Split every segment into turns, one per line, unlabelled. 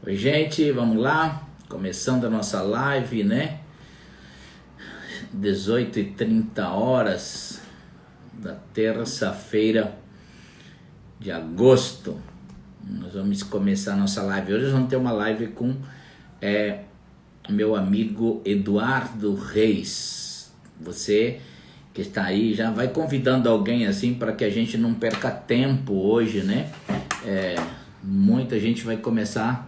Oi, gente, vamos lá. Começando a nossa live, né? 18h30 da terça-feira de agosto. Nós vamos começar a nossa live. Hoje nós vamos ter uma live com meu amigo Eduardo Reis. Você que está aí já vai convidando alguém assim para que a gente não perca tempo hoje, né? Muita gente vai começar.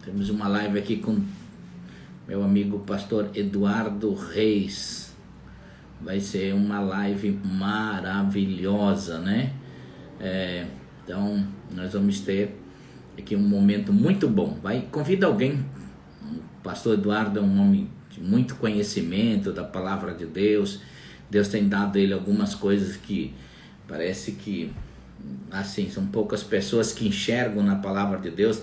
Temos uma live aqui com meu amigo pastor Eduardo Reis. Vai ser uma live maravilhosa, né? Então nós vamos ter aqui um momento muito bom. Convida alguém. O pastor Eduardo é um homem de muito conhecimento da palavra de Deus. Deus tem dado a ele algumas coisas que parece que assim, são poucas pessoas que enxergam na palavra de Deus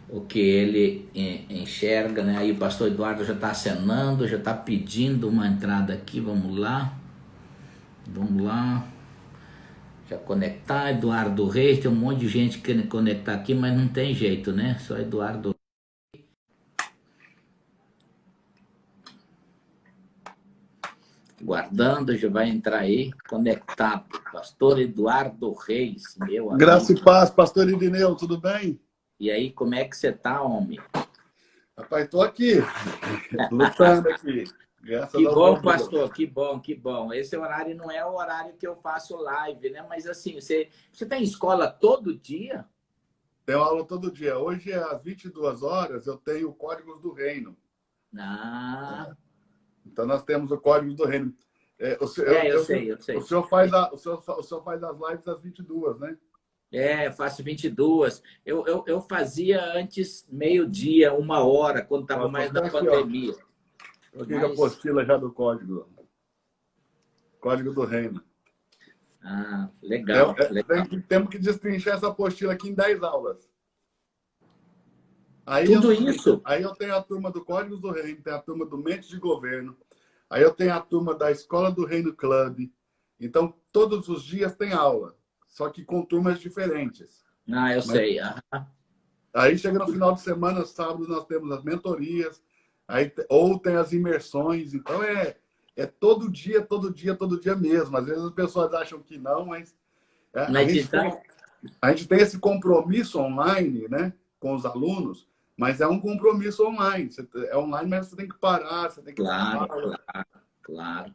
o que ele enxerga, né? Aí o pastor Eduardo já está acenando, já está pedindo uma entrada aqui. Vamos lá, já conectar. Eduardo Reis, tem um monte de gente querendo conectar aqui, mas não tem jeito, né? Só Eduardo. Guardando, já vai entrar aí, conectado. Pastor Eduardo Reis, meu amigo.
Graça e paz, pastor Irineu, tudo bem?
E aí, como é que você tá, homem?
Rapaz, estou aqui, lutando aqui.
Que bom, pastor, que bom, que bom. Esse horário não é o horário que eu faço live, né? Mas assim, você tem escola todo dia?
Tenho aula todo dia. Hoje, às 22 horas, eu tenho o Códigos do Reino.
Ah.
Então, nós temos o Códigos do Reino.
Eu sei.
O senhor faz as lives às 22, né?
Faço 22. Eu fazia antes meio-dia, 1 hora, quando estava mais na pandemia.
Aqui a apostila já do Código do Reino.
Ah, legal.
Temos que destrinchar essa apostila aqui em 10 aulas.
Tudo isso?
Aí eu tenho a turma do Códigos do Reino, tem a turma do Mentes de Governo, aí eu tenho a turma da Escola do Reino Club. Então, todos os dias tem aula, só que com turmas diferentes.
Ah, eu sei.
Aí chega no final de semana, sábado, nós temos as mentorias, ou tem as imersões. Então, é todo dia mesmo. Às vezes as pessoas acham que não, mas a gente tem esse compromisso online, né, com os alunos, mas é um compromisso online. É online, mas você tem que parar, você tem que...
Claro.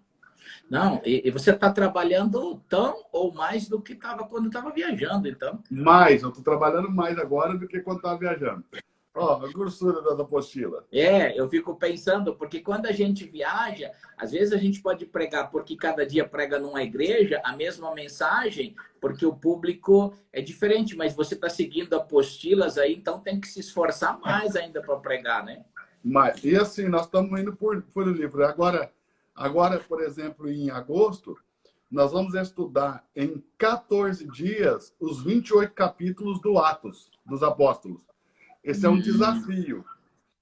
Não, e você está trabalhando tão ou mais do que estava quando estava viajando, então?
Mais, eu estou trabalhando mais agora do que quando estava viajando. Ó, a grossura da apostila.
Eu fico pensando, porque quando a gente viaja, às vezes a gente pode pregar, porque cada dia prega numa igreja, a mesma mensagem, porque o público é diferente, mas você está seguindo apostilas aí, então tem que se esforçar mais ainda para pregar, né?
E assim, nós estamos indo por livro. Agora, por exemplo, em agosto, nós vamos estudar em 14 dias os 28 capítulos do Atos dos Apóstolos. Esse é um desafio.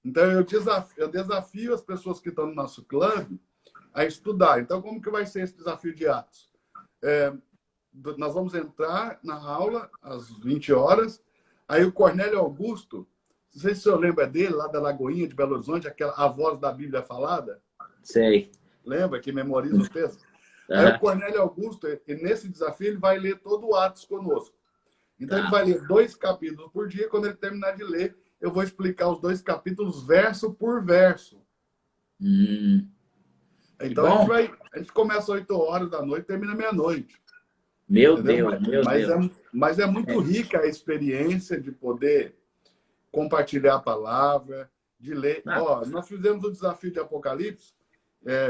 Então, eu desafio as pessoas que estão no nosso clube a estudar. Então, como que vai ser esse desafio de Atos? Nós vamos entrar na aula às 20 horas. Aí o Cornélio Augusto, não sei se o senhor lembra dele, lá da Lagoinha de Belo Horizonte, a voz da Bíblia falada.
Sei.
Lembra que memoriza o texto? Aí o Cornélio Augusto, nesse desafio, ele vai ler todo o Atos conosco. Então, ele vai ler 2 capítulos por dia. Quando ele terminar de ler, eu vou explicar os 2 capítulos verso por verso. Então, a gente começa às 8 horas da noite e termina meia-noite.
Meu Deus.
Mas é muito rica a experiência de poder compartilhar a palavra, de ler. Nós fizemos o desafio de Apocalipse,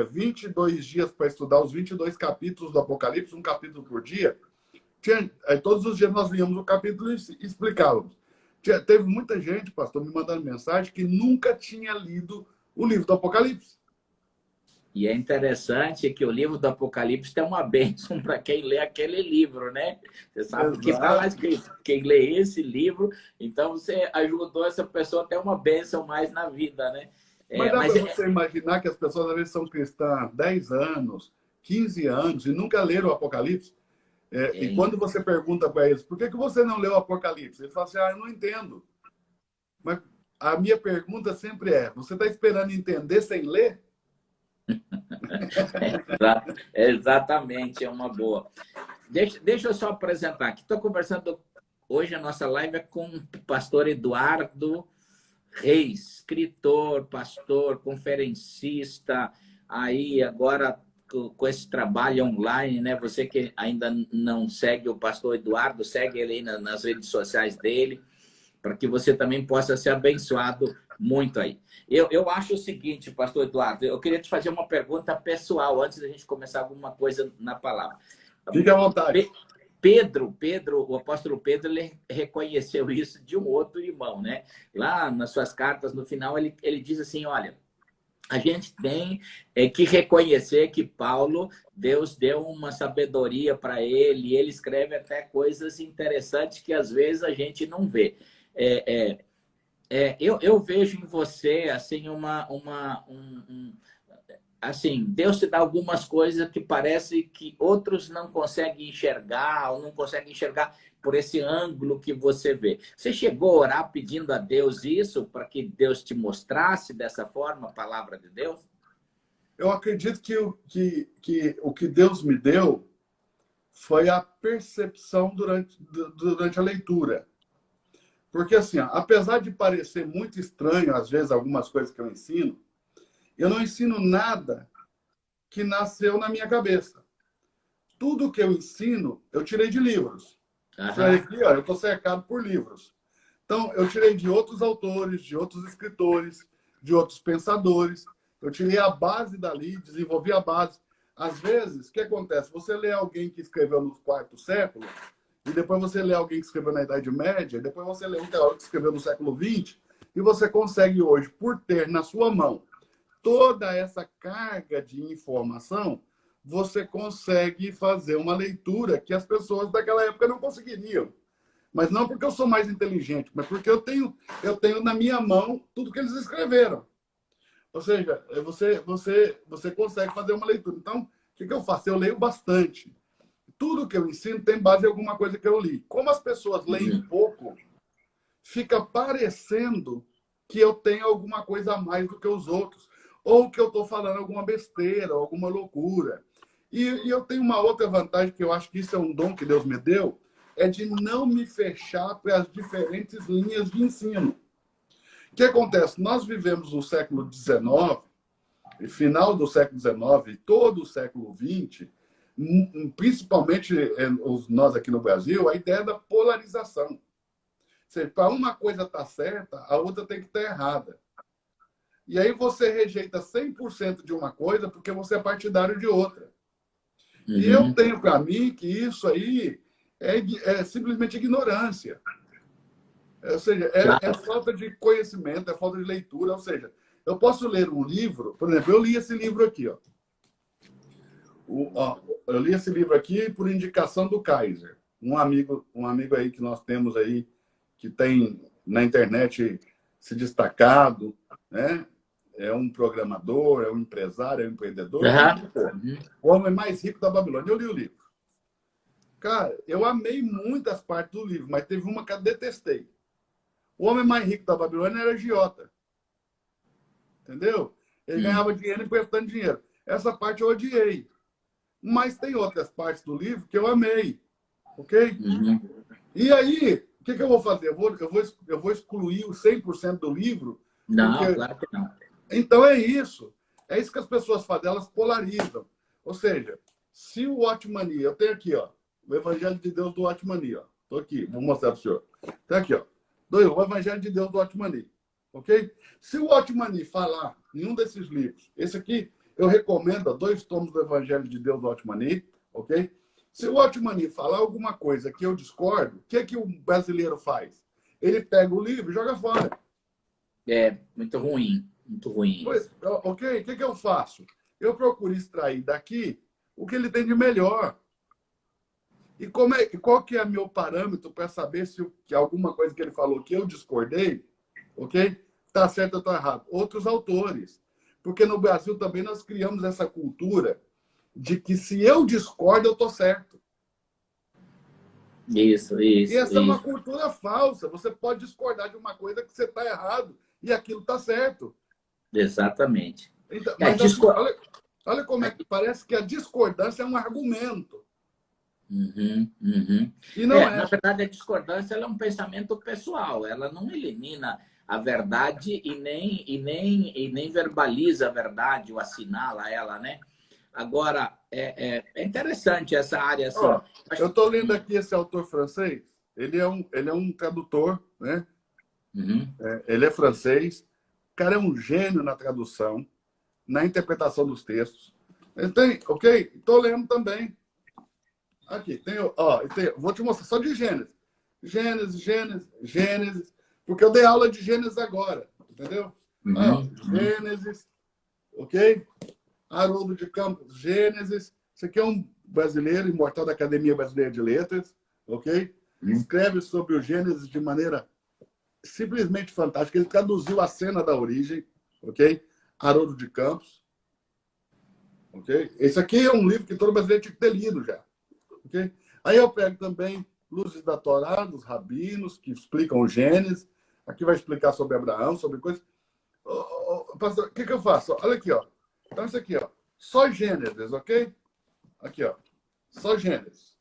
22 dias para estudar os 22 capítulos do Apocalipse, um capítulo por dia. Todos os dias nós líamos o capítulo e explicávamos. Teve muita gente, pastor, me mandando mensagem que nunca tinha lido o livro do Apocalipse.
E é interessante que o livro do Apocalipse tem uma bênção para quem lê aquele livro, né? Você sabe que está lá escrito, quem lê esse livro, então você ajudou essa pessoa a ter uma bênção mais na vida, né?
Mas dá para você imaginar que as pessoas às vezes são cristãs há 10 anos, 15 anos e nunca leram o Apocalipse? E quando você pergunta para eles, por que você não leu o Apocalipse? Eles falam assim, eu não entendo. Mas a minha pergunta sempre é, você está esperando entender sem ler?
Exatamente, é uma boa. Deixa eu só apresentar aqui. Estou conversando hoje, a nossa live é com o pastor Eduardo Reis, escritor, pastor, conferencista, aí agora com esse trabalho online, né? Você que ainda não segue o pastor Eduardo, segue ele aí nas redes sociais dele, para que você também possa ser abençoado muito aí. Eu acho o seguinte, pastor Eduardo, eu queria te fazer uma pergunta pessoal, antes da gente começar alguma coisa na palavra.
Fique à vontade.
Pedro, o apóstolo Pedro, ele reconheceu isso de um outro irmão, né? Lá nas suas cartas, no final, ele diz assim, olha, a gente tem que reconhecer que Paulo, Deus deu uma sabedoria para ele, e ele escreve até coisas interessantes que às vezes a gente não vê. Eu vejo em você assim assim, Deus te dá algumas coisas que parece que outros não conseguem enxergar, ou não conseguem enxergar por esse ângulo que você vê. Você chegou a orar pedindo a Deus isso, para que Deus te mostrasse dessa forma a palavra de Deus?
Eu acredito que o que Deus me deu foi a percepção durante a leitura. Porque, assim, apesar de parecer muito estranho, às vezes, algumas coisas que eu não ensino nada que nasceu na minha cabeça. Tudo que eu ensino, eu tirei de livros. Aqui, eu estou cercado por livros. Então, eu tirei de outros autores, de outros escritores, de outros pensadores. Eu tirei a base dali, desenvolvi a base. Às vezes, o que acontece? Você lê alguém que escreveu no quarto século, e depois você lê alguém que escreveu na Idade Média, e depois você lê um teórico que escreveu no século XX, e você consegue hoje, por ter na sua mão toda essa carga de informação, você consegue fazer uma leitura que as pessoas daquela época não conseguiriam. Mas não porque eu sou mais inteligente, mas porque eu tenho na minha mão tudo que eles escreveram. Ou seja, você consegue fazer uma leitura. Então, o que eu faço? Eu leio bastante. Tudo que eu ensino tem base em alguma coisa que eu li. Como as pessoas leem pouco, fica parecendo que eu tenho alguma coisa a mais do que os outros. Ou que eu estou falando alguma besteira, alguma loucura. E eu tenho uma outra vantagem, que eu acho que isso é um dom que Deus me deu, é de não me fechar para as diferentes linhas de ensino. O que acontece? Nós vivemos no século XIX, final do século XIX, todo o século XX, principalmente nós aqui no Brasil, a ideia da polarização. Ou seja, para uma coisa estar certa, a outra tem que estar errada. E aí você rejeita 100% de uma coisa porque você é partidário de outra. E eu tenho para mim que isso aí é simplesmente ignorância. Ou seja, é falta de conhecimento, é falta de leitura. Ou seja, eu posso ler um livro, por exemplo, eu li esse livro aqui, ó. Eu li esse livro aqui por indicação do Kaiser, um amigo aí que nós temos aí, que tem na internet se destacado, né? É um programador, é um empresário, é um empreendedor. O homem mais rico da Babilônia. Eu li o livro. Cara, eu amei muitas partes do livro, mas teve uma que eu detestei. O homem mais rico da Babilônia era agiota. Entendeu? Ele ganhava dinheiro emprestando dinheiro. Essa parte eu odiei. Mas tem outras partes do livro que eu amei. Ok? E aí, o que eu vou fazer? Eu vou excluir o 100% do livro?
Não, claro que não.
Então é isso. É isso que as pessoas fazem, elas polarizam. Ou seja, se o Watchmani, eu tenho aqui, ó, o Evangelho de Deus do Watchmani, ó. Tô aqui, vou mostrar para o senhor. Tá aqui, ó. O Evangelho de Deus do Watchmani. Ok? Se o Watchmani falar em um desses livros, esse aqui eu recomendo, 2 tomos do Evangelho de Deus do Watchmani, ok? Se o Watchmani falar alguma coisa que eu discordo, o que o brasileiro faz? Ele pega o livro e joga fora.
É muito ruim. Muito ruim.
Pois, ok, o que eu faço? Eu procuro extrair daqui o que ele tem de melhor. E qual que é meu parâmetro para saber se alguma coisa que ele falou que eu discordei, ok? Está certo ou está errado? Outros autores. Porque no Brasil também nós criamos essa cultura de que se eu discordo, eu estou certo.
Isso,
E
isso,
essa é uma
isso.
cultura falsa. Você pode discordar de uma coisa que você está errado e aquilo está certo.
Exatamente.
Então,
É,
mas assim, olha como é que parece que a discordância é um argumento.
Uhum, uhum.
E não
Na
é.
verdade, a discordância ela é um pensamento pessoal, ela não elimina a verdade e nem verbaliza a verdade ou assinala ela, né? Agora, é interessante essa área, assim.
Ó, eu estou lendo aqui esse autor francês. Ele é um tradutor, né?
Uhum,
Ele é francês. O cara é um gênio na tradução, na interpretação dos textos. Ele tem, ok? Estou lendo também. Aqui, vou te mostrar só de Gênesis. Gênesis, Gênesis, Gênesis. Porque eu dei aula de Gênesis agora, entendeu?
uhum, uhum,
Gênesis, ok? Haroldo de Campos, Gênesis. Esse aqui é um brasileiro, imortal da Academia Brasileira de Letras, ok?
uhum.
Escreve sobre o Gênesis de maneira simplesmente fantástica. Ele traduziu a cena da origem, ok? Haroldo de Campos, ok? Esse aqui é um livro que todo brasileiro tinha que ter lido já. Okay? Aí eu pego também Luzes da Torá, dos rabinos, que explicam o Gênesis. Aqui vai explicar sobre Abraão, sobre coisas. Pastor, o que eu faço? Olha aqui, ó. Então, isso aqui, ó. Só Gênesis, ok? Aqui, ó. Só Gênesis.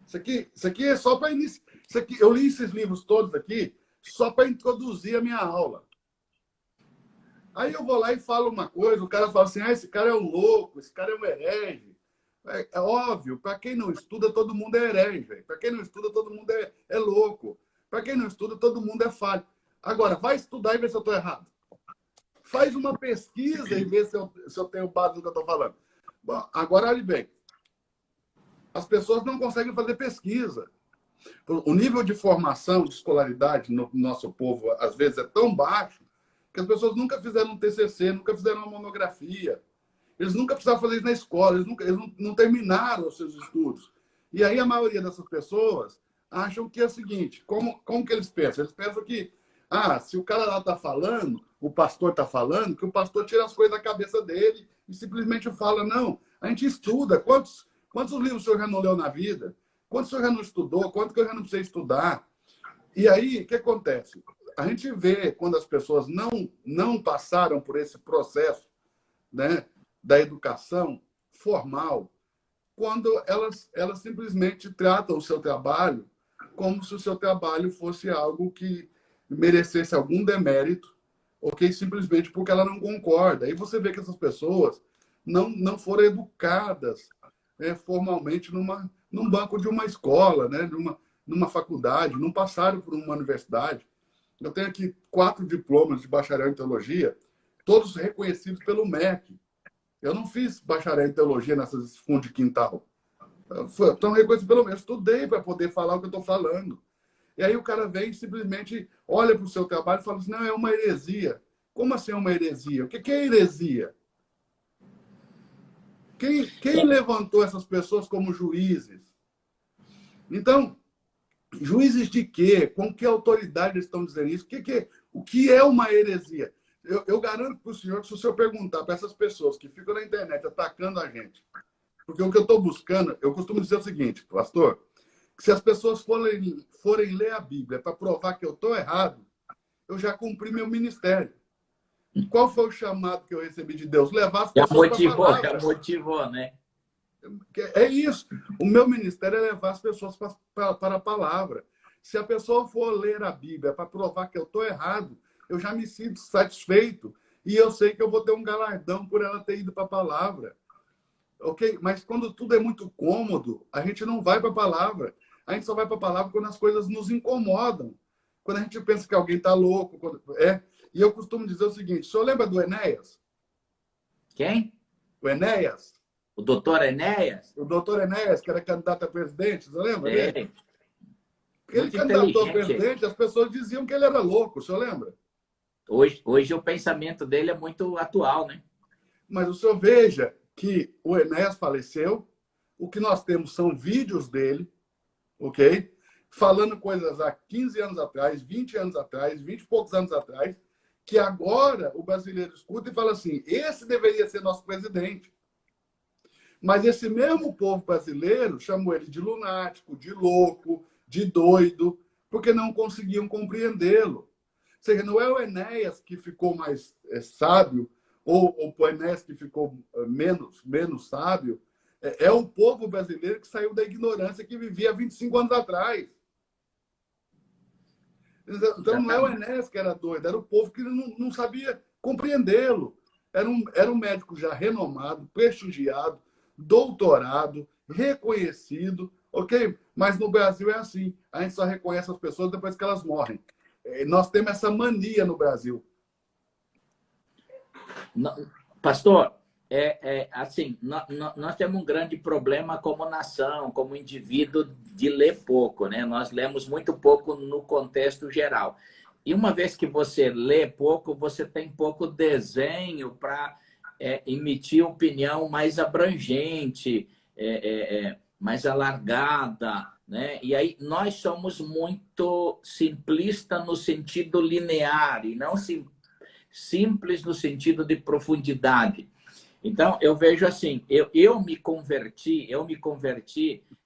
Isso aqui é só para iniciar. Eu li esses livros todos aqui só para introduzir a minha aula. Aí eu vou lá e falo uma coisa, o cara fala assim, esse cara é um louco, esse cara é um herege. É óbvio, para quem não estuda, todo mundo é herege. Para quem não estuda, todo mundo é louco. Para quem não estuda, todo mundo é falho. Agora, vai estudar e ver se eu estou errado. Faz uma pesquisa e vê se eu tenho base no que eu estou falando. Bom, agora, olhe bem. As pessoas não conseguem fazer pesquisa. O nível de formação, de escolaridade no nosso povo, às vezes, é tão baixo que as pessoas nunca fizeram um TCC, nunca fizeram uma monografia. Eles nunca precisavam fazer isso na escola, eles não terminaram os seus estudos. E aí a maioria dessas pessoas acham que é o seguinte, como que eles pensam? Eles pensam que, se o cara lá está falando, o pastor está falando, que o pastor tira as coisas da cabeça dele e simplesmente fala, não, a gente estuda. Quantos livros o senhor já não leu na vida? Quantos o senhor já não estudou? Quanto que eu já não precisei estudar? E aí, o que acontece? A gente vê quando as pessoas não passaram por esse processo, né, da educação formal, quando elas simplesmente tratam o seu trabalho como se o seu trabalho fosse algo que merecesse algum demérito, ok? Simplesmente porque ela não concorda. Aí você vê que essas pessoas não foram educadas formalmente num banco de uma escola, né? numa faculdade, não passaram por uma universidade. Eu tenho aqui 4 diplomas de bacharel em teologia, todos reconhecidos pelo MEC. Eu não fiz bacharel em teologia nessas fundos de quintal. Então, reconhecido pelo menos. Estudei para poder falar o que eu estou falando. E aí o cara vem e simplesmente olha para o seu trabalho e fala assim, não, é uma heresia. Como assim é uma heresia? O que é heresia? Quem levantou essas pessoas como juízes? Então, juízes de quê? Com que autoridade eles estão dizendo isso? O que é uma heresia? Eu garanto para o senhor que se o senhor perguntar para essas pessoas que ficam na internet atacando a gente, porque o que eu estou buscando, eu costumo dizer o seguinte, pastor, que se as pessoas forem ler a Bíblia para provar que eu estou errado, eu já cumpri meu ministério. Qual foi o chamado que eu recebi de Deus? Levar as pessoas para a
Já
palavra.
motivou, né?
É isso. O meu ministério é levar as pessoas para a palavra. Se a pessoa for ler a Bíblia para provar que eu estou errado, eu já me sinto satisfeito e eu sei que eu vou ter um galardão por ela ter ido para a palavra. Ok? Mas quando tudo é muito cômodo, a gente não vai para a palavra. A gente só vai para a palavra quando as coisas nos incomodam. Quando a gente pensa que alguém está louco. E eu costumo dizer o seguinte: o senhor lembra do Enéas?
Quem?
O Enéas?
O doutor Enéas?
O doutor Enéas, que era candidato a presidente, você lembra dele?
É,
Ele
muito
candidatou a
inteligente.
presidente, as pessoas diziam que ele era louco, o senhor lembra?
Hoje o pensamento dele é muito atual, né?
Mas o senhor veja que o Enéas faleceu, o que nós temos são vídeos dele, ok? Falando coisas há 15 anos atrás, 20 anos atrás, 20 e poucos anos atrás, que agora o brasileiro escuta e fala assim, esse deveria ser nosso presidente. Mas esse mesmo povo brasileiro chamou ele de lunático, de louco, de doido, porque não conseguiam compreendê-lo. Ou seja, não é o Enéas que ficou mais sábio, ou o Enéas que ficou menos sábio, é o povo brasileiro que saiu da ignorância que vivia há 25 anos atrás. Então, não é o Enéas que era doido, era o povo que não sabia compreendê-lo. Era um médico já renomado, prestigiado, doutorado, reconhecido, ok? Mas no Brasil é assim. A gente só reconhece as pessoas depois que elas morrem. Nós temos essa mania no Brasil.
Pastor, assim, nós temos um grande problema como nação, como indivíduo, de ler pouco, né? Nós lemos muito pouco no contexto geral. E uma vez que você lê pouco, você tem pouco desenho para emitir opinião mais abrangente, mais alargada, né? E aí nós somos muito simplistas no sentido linear e não simples no sentido de profundidade. Então, eu vejo assim, eu me converti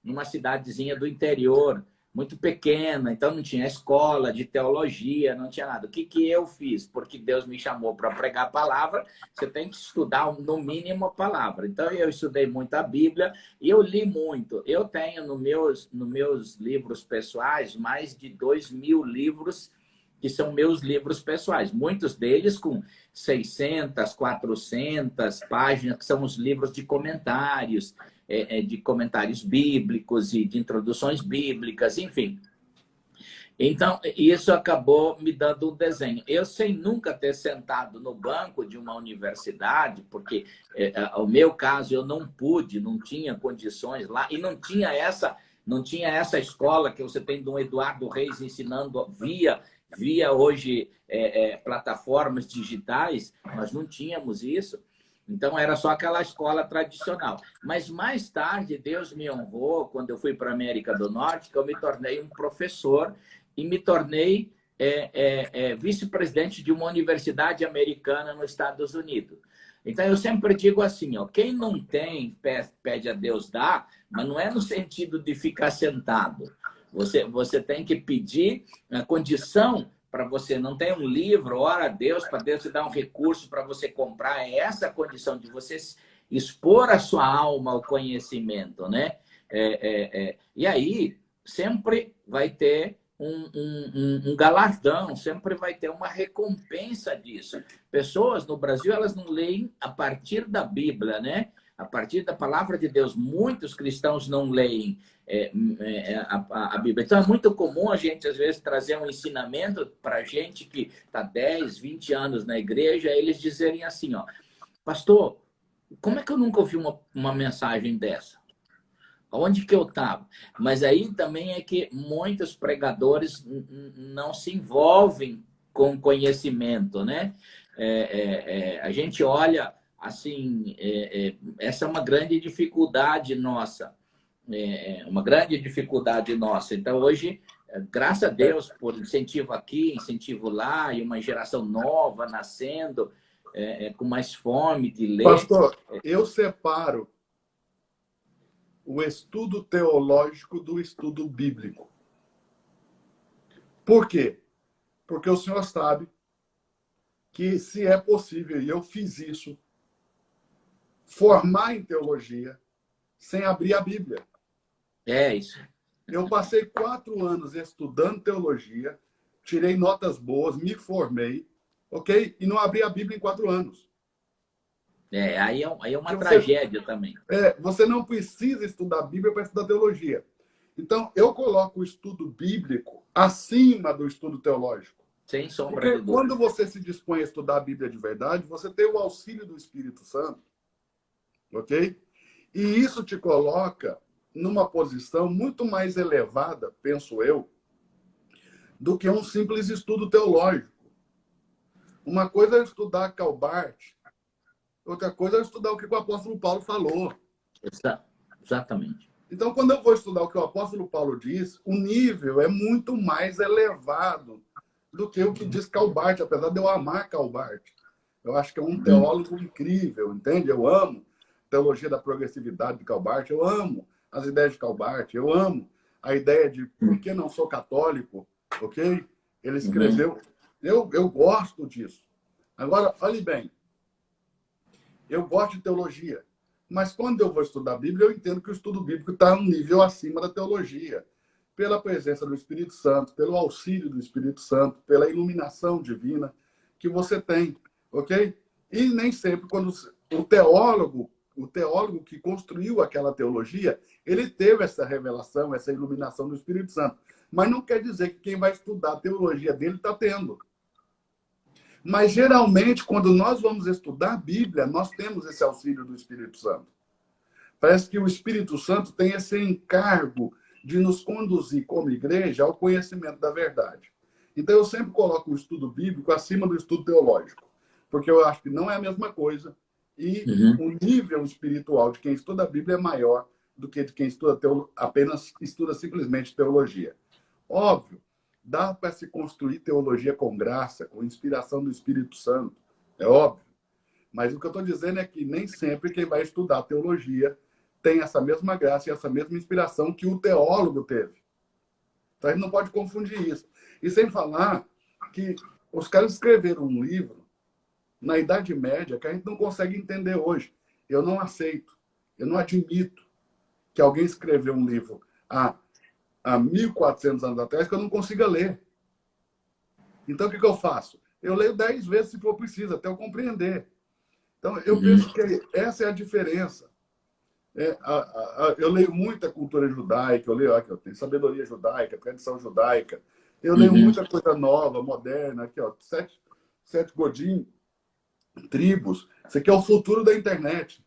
numa cidadezinha do interior, muito pequena, então não tinha escola de teologia, não tinha nada. O que eu fiz? Porque Deus me chamou para pregar a palavra, você tem que estudar, no mínimo, a palavra. Então, eu estudei muito a Bíblia e eu li muito. Eu tenho nos meus livros pessoais mais de 2.000 livros que são meus livros pessoais, muitos deles com 600, 400 páginas, que são os livros de comentários bíblicos e de introduções bíblicas, enfim. Então, isso acabou me dando um desenho. Eu, sem nunca ter sentado no banco de uma universidade, porque, no meu caso, eu não pude, não tinha condições lá, e não tinha essa escola que você tem do Eduardo Reis ensinando via hoje plataformas digitais, nós não tínhamos isso. Então, era só aquela escola tradicional. Mas, mais tarde, Deus me honrou, quando eu fui para a América do Norte, que eu me tornei um professor e me tornei vice-presidente de uma universidade americana nos Estados Unidos. Então, eu sempre digo assim, ó, quem não tem, pede a Deus dar, mas não é no sentido de ficar sentado. Você tem que pedir a condição para você. Não tem um livro, ora a Deus, para Deus te dar um recurso para você comprar. É essa a condição de você expor a sua alma ao conhecimento, né? E aí, sempre vai ter um galardão, sempre vai ter uma recompensa disso. Pessoas no Brasil, elas não leem a partir da Bíblia, né? A partir da palavra de Deus. Muitos cristãos não leem a Bíblia. Então, é muito comum a gente, às vezes, trazer um ensinamento para gente que está 10, 20 anos na igreja, eles dizerem assim, ó, pastor, como é que eu nunca ouvi uma mensagem dessa? Onde que eu estava? Mas aí também é que muitos pregadores não se envolvem com conhecimento, né? A gente olha assim, essa é uma grande dificuldade nossa. Uma grande dificuldade nossa. Então, hoje, graças a Deus, por incentivo aqui, incentivo lá, e uma geração nova nascendo, com mais fome de ler.
Pastor, eu separo o estudo teológico do estudo bíblico. Por quê? Porque o senhor sabe que, se é possível, e eu fiz isso, formar em teologia sem abrir a Bíblia.
É isso.
Eu passei 4 anos estudando teologia, tirei notas boas, me formei, ok? E não abri a Bíblia em 4 anos.
Aí é uma tragédia também.
Você não precisa estudar a Bíblia para estudar teologia. Então, eu coloco o estudo bíblico acima do estudo teológico.
Sem sombra
Porque
de dúvida.
quando você se dispõe a estudar a Bíblia de verdade, você tem o auxílio do Espírito Santo, ok? E isso te coloca numa posição muito mais elevada, penso eu, do que um simples estudo teológico. Uma coisa é estudar Calbart, outra coisa é estudar o que o apóstolo Paulo falou.
Exatamente.
Então, quando eu vou estudar o que o apóstolo Paulo diz, o nível é muito mais elevado do que o que diz Calbart, apesar de eu amar Calbart. Eu acho que é um teólogo incrível, entende? Eu amo a teologia da progressividade de Calbart, eu amo as ideias de Calbart, eu amo a ideia de por que não sou católico, ok? Ele escreveu. Eu gosto disso. Agora, olhe bem, eu gosto de teologia, mas quando eu vou estudar a Bíblia, eu entendo que o estudo bíblico está um nível acima da teologia, pela presença do Espírito Santo, pelo auxílio do Espírito Santo, pela iluminação divina que você tem, ok? E nem sempre quando o teólogo que construiu aquela teologia, ele teve essa revelação, essa iluminação do Espírito Santo. Mas não quer dizer que quem vai estudar a teologia dele está tendo. Mas, geralmente, quando nós vamos estudar a Bíblia, nós temos esse auxílio do Espírito Santo. Parece que o Espírito Santo tem esse encargo de nos conduzir como igreja ao conhecimento da verdade. Então, eu sempre coloco o estudo bíblico acima do estudo teológico, porque eu acho que não é a mesma coisa e o nível espiritual de quem estuda a Bíblia é maior do que de quem estuda apenas estuda simplesmente teologia. Óbvio, dá para se construir teologia com graça, com inspiração do Espírito Santo, é óbvio. Mas o que eu estou dizendo é que nem sempre quem vai estudar teologia tem essa mesma graça e essa mesma inspiração que o teólogo teve. Então a gente não pode confundir isso. E sem falar que os caras escreveram um livro na Idade Média que a gente não consegue entender hoje. Eu não aceito, eu não admito que alguém escreveu um livro há 1.400 anos atrás que eu não consiga ler. Então, o que eu faço? Eu leio 10 vezes se for preciso, até eu compreender. Então, eu penso que essa é a diferença. Eu leio muita cultura judaica, eu leio aqui, eu tenho sabedoria judaica, tradição judaica. Eu leio muita coisa nova, moderna, aqui, ó, Seth Godin, tribos. Isso aqui é o futuro da internet.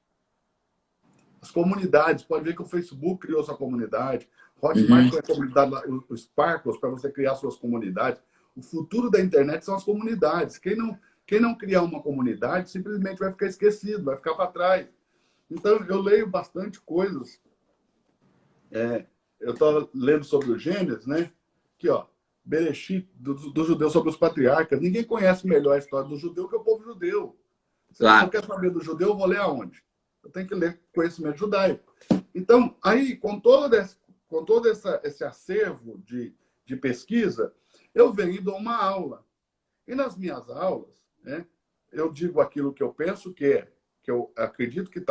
As comunidades, pode ver que o Facebook criou sua comunidade, Hotmart tem a comunidade, o Sparkles, para você criar suas comunidades. O futuro da internet são as comunidades. Quem não criar uma comunidade simplesmente vai ficar esquecido, vai ficar para trás. Então, eu leio bastante coisas. Eu estava lendo sobre o Gênesis, né? Aqui, ó, Bereshit, do judeu sobre os patriarcas. Ninguém conhece melhor a história do judeu que o povo judeu. Se eu quero saber do judeu, eu vou ler aonde? Eu tenho que ler conhecimento judaico. Então, aí, com todo esse acervo de pesquisa, eu venho e dou uma aula. E nas minhas aulas, né, eu digo aquilo que eu penso que eu acredito que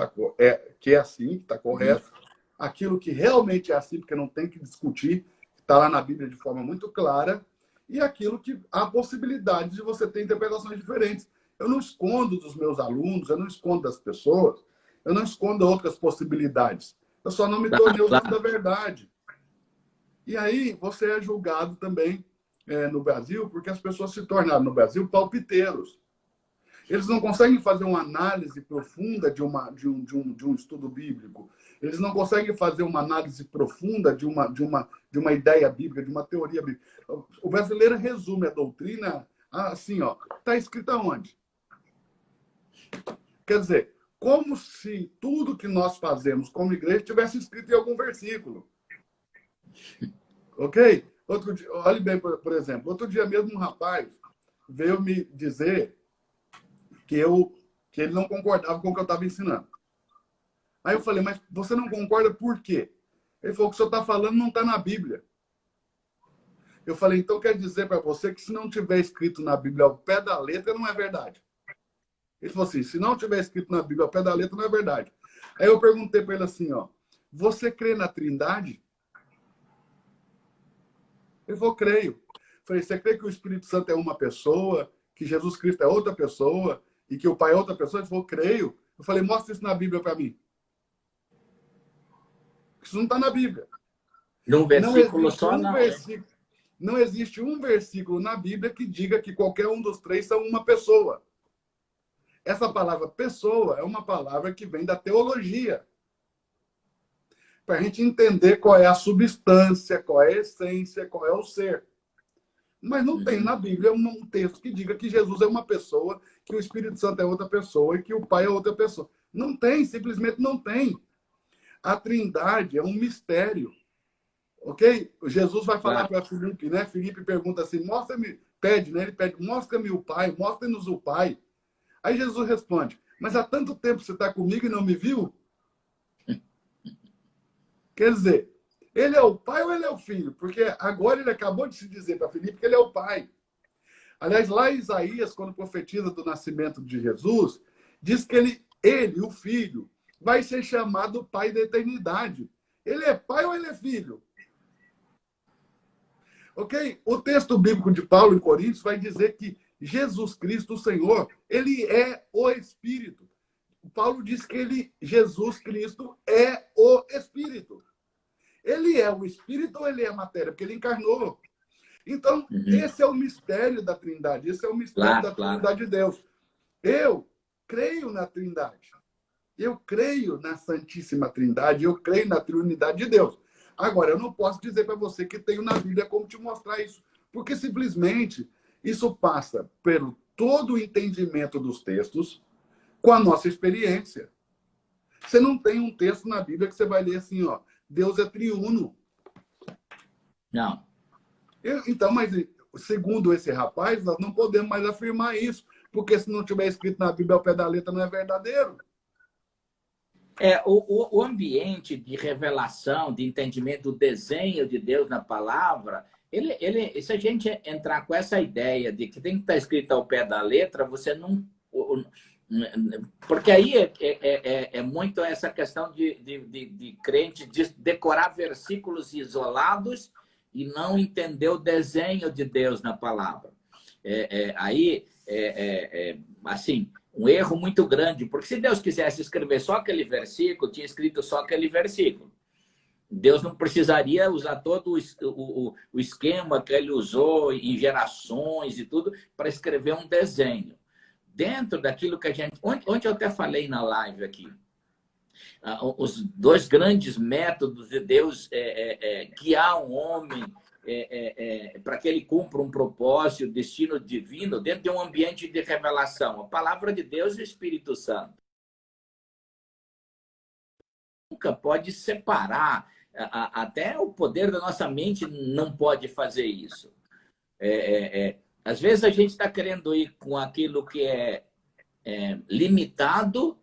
é assim, que está correto, aquilo que realmente é assim, porque não tem que discutir, está lá na Bíblia de forma muito clara, e aquilo que há possibilidade de você ter interpretações diferentes. Eu não escondo dos meus alunos, eu não escondo das pessoas, eu não escondo outras possibilidades. Eu só não me tornei o dono da verdade. E aí você é julgado também no Brasil, porque as pessoas se tornaram no Brasil palpiteiros. Eles não conseguem fazer uma análise profunda de um estudo bíblico. Eles não conseguem fazer uma análise profunda de uma ideia bíblica, de uma teoria bíblica. O brasileiro resume a doutrina assim, ó, está escrito aonde? Quer dizer, como se tudo que nós fazemos como igreja tivesse escrito em algum versículo. Ok? Outro dia, olhe bem, por exemplo, outro dia mesmo um rapaz veio me dizer que ele não concordava com o que eu estava ensinando. Aí eu falei, mas você não concorda por quê? Ele falou, o que o senhor está falando não está na Bíblia. Eu falei, então quer dizer para você que se não tiver escrito na Bíblia ao pé da letra, não é verdade. Ele falou assim, se não tiver escrito na Bíblia ao pé da letra, não é verdade. Aí eu perguntei para ele assim, ó, você crê na Trindade? Ele falou, creio. Eu falei, você crê que o Espírito Santo é uma pessoa, que Jesus Cristo é outra pessoa, e que o Pai é outra pessoa? Ele falou, creio. Eu falei, mostra isso na Bíblia para mim. Isso não está na Bíblia.
Num versículo só,
não. Não existe um versículo na Bíblia que diga que qualquer um dos três são uma pessoa. Essa palavra pessoa é uma palavra que vem da teologia. Para a gente entender qual é a substância, qual é a essência, qual é o ser. Mas não tem na Bíblia um texto que diga que Jesus é uma pessoa, que o Espírito Santo é outra pessoa e que o Pai é outra pessoa. Não tem, simplesmente não tem. A Trindade é um mistério. Ok? Jesus vai falar para Filipe, né? Filipe pergunta assim, mostra-me, pede, né? Ele pede, mostra-me o Pai, mostra-nos o Pai. Aí Jesus responde, mas há tanto tempo você está comigo e não me viu? Quer dizer, Ele é o pai ou ele é o filho? Porque agora ele acabou de se dizer para Filipe que ele é o pai. Aliás, lá em Isaías, quando profetiza do nascimento de Jesus, diz que ele, o filho, vai ser chamado pai da eternidade. Ele é pai ou ele é filho? Ok? O texto bíblico de Paulo em Coríntios vai dizer que Jesus Cristo, o Senhor, ele é o Espírito. Paulo diz que Jesus Cristo é o Espírito. Ele é o Espírito ou ele é a matéria? Porque ele encarnou. Então, esse é o mistério da Trindade. Esse é o mistério da Trindade de Deus. Eu creio na Trindade. Eu creio na Santíssima Trindade. Eu creio na Trindade de Deus. Agora, eu não posso dizer para você que tenho na Bíblia como te mostrar isso. Porque, simplesmente, isso passa pelo todo o entendimento dos textos com a nossa experiência. Você não tem um texto na Bíblia que você vai ler assim, ó, Deus é triuno.
Não.
Então, mas segundo esse rapaz, nós não podemos mais afirmar isso, porque se não tiver escrito na Bíblia ao pé da letra, não é verdadeiro.
O ambiente de revelação, de entendimento do desenho de Deus na palavra, se a gente entrar com essa ideia de que tem que estar escrito ao pé da letra, você não... Porque aí é muito essa questão de crente de decorar versículos isolados e não entender o desenho de Deus na palavra. Assim, um erro muito grande, porque se Deus quisesse escrever só aquele versículo, tinha escrito só aquele versículo. Deus não precisaria usar todo o esquema que ele usou em gerações e tudo para escrever um desenho. Dentro daquilo que a gente... Ontem eu até falei na live aqui. Os dois grandes métodos de Deus guiar um homem para que ele cumpra um propósito, destino divino, dentro de um ambiente de revelação. A palavra de Deus e o Espírito Santo. Nunca pode separar. Até o poder da nossa mente não pode fazer isso. Às vezes a gente está querendo ir com aquilo que é limitado,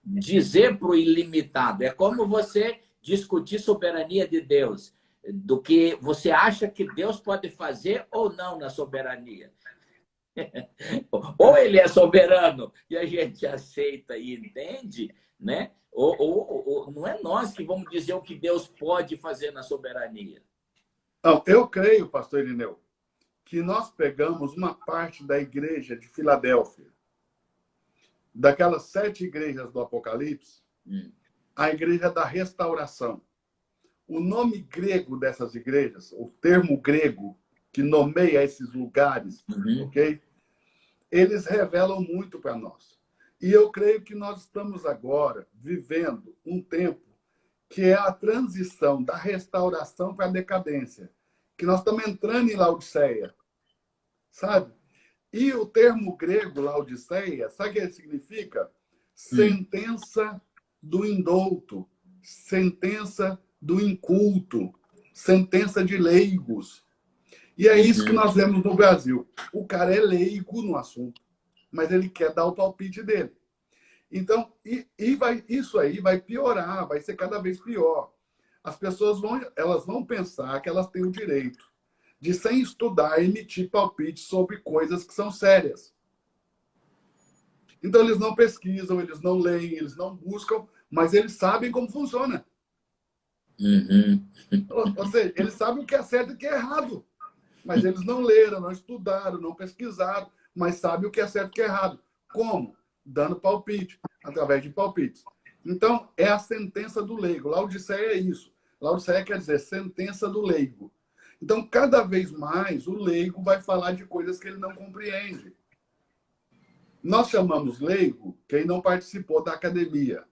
dizer para o ilimitado. É como você discutir soberania de Deus, do que você acha que Deus pode fazer ou não na soberania. Ou ele é soberano e a gente aceita e entende, né? Ou não é nós que vamos dizer o que Deus pode fazer na soberania.
Não, eu creio, pastor Irineu, que nós pegamos uma parte da igreja de Filadélfia, daquelas 7 igrejas do Apocalipse, a igreja da restauração. O nome grego dessas igrejas, o termo grego que nomeia esses lugares, ok? Eles revelam muito para nós. E eu creio que nós estamos agora vivendo um tempo que é a transição da restauração para a decadência. Que nós estamos entrando em Laodiceia, sabe? E o termo grego, Laodiceia, sabe o que ele significa? Sentença do indouto, sentença do inculto, sentença de leigos. E é isso que nós vemos no Brasil. O cara é leigo no assunto, mas ele quer dar o palpite dele. Então, isso aí vai piorar, vai ser cada vez pior. As pessoas vão pensar que elas têm o direito de, sem estudar, emitir palpite sobre coisas que são sérias. Então, eles não pesquisam, eles não leem, eles não buscam, mas eles sabem como funciona. Ou seja, eles sabem o que é certo e o que é errado. Mas eles não leram, não estudaram, não pesquisaram, mas sabem o que é certo e o que é errado. Como? Dando palpite, através de palpites. Então, é a sentença do leigo. Laodiceia é isso. Laodiceia quer dizer sentença do leigo. Então, cada vez mais, o leigo vai falar de coisas que ele não compreende. Nós chamamos leigo quem não participou da academia.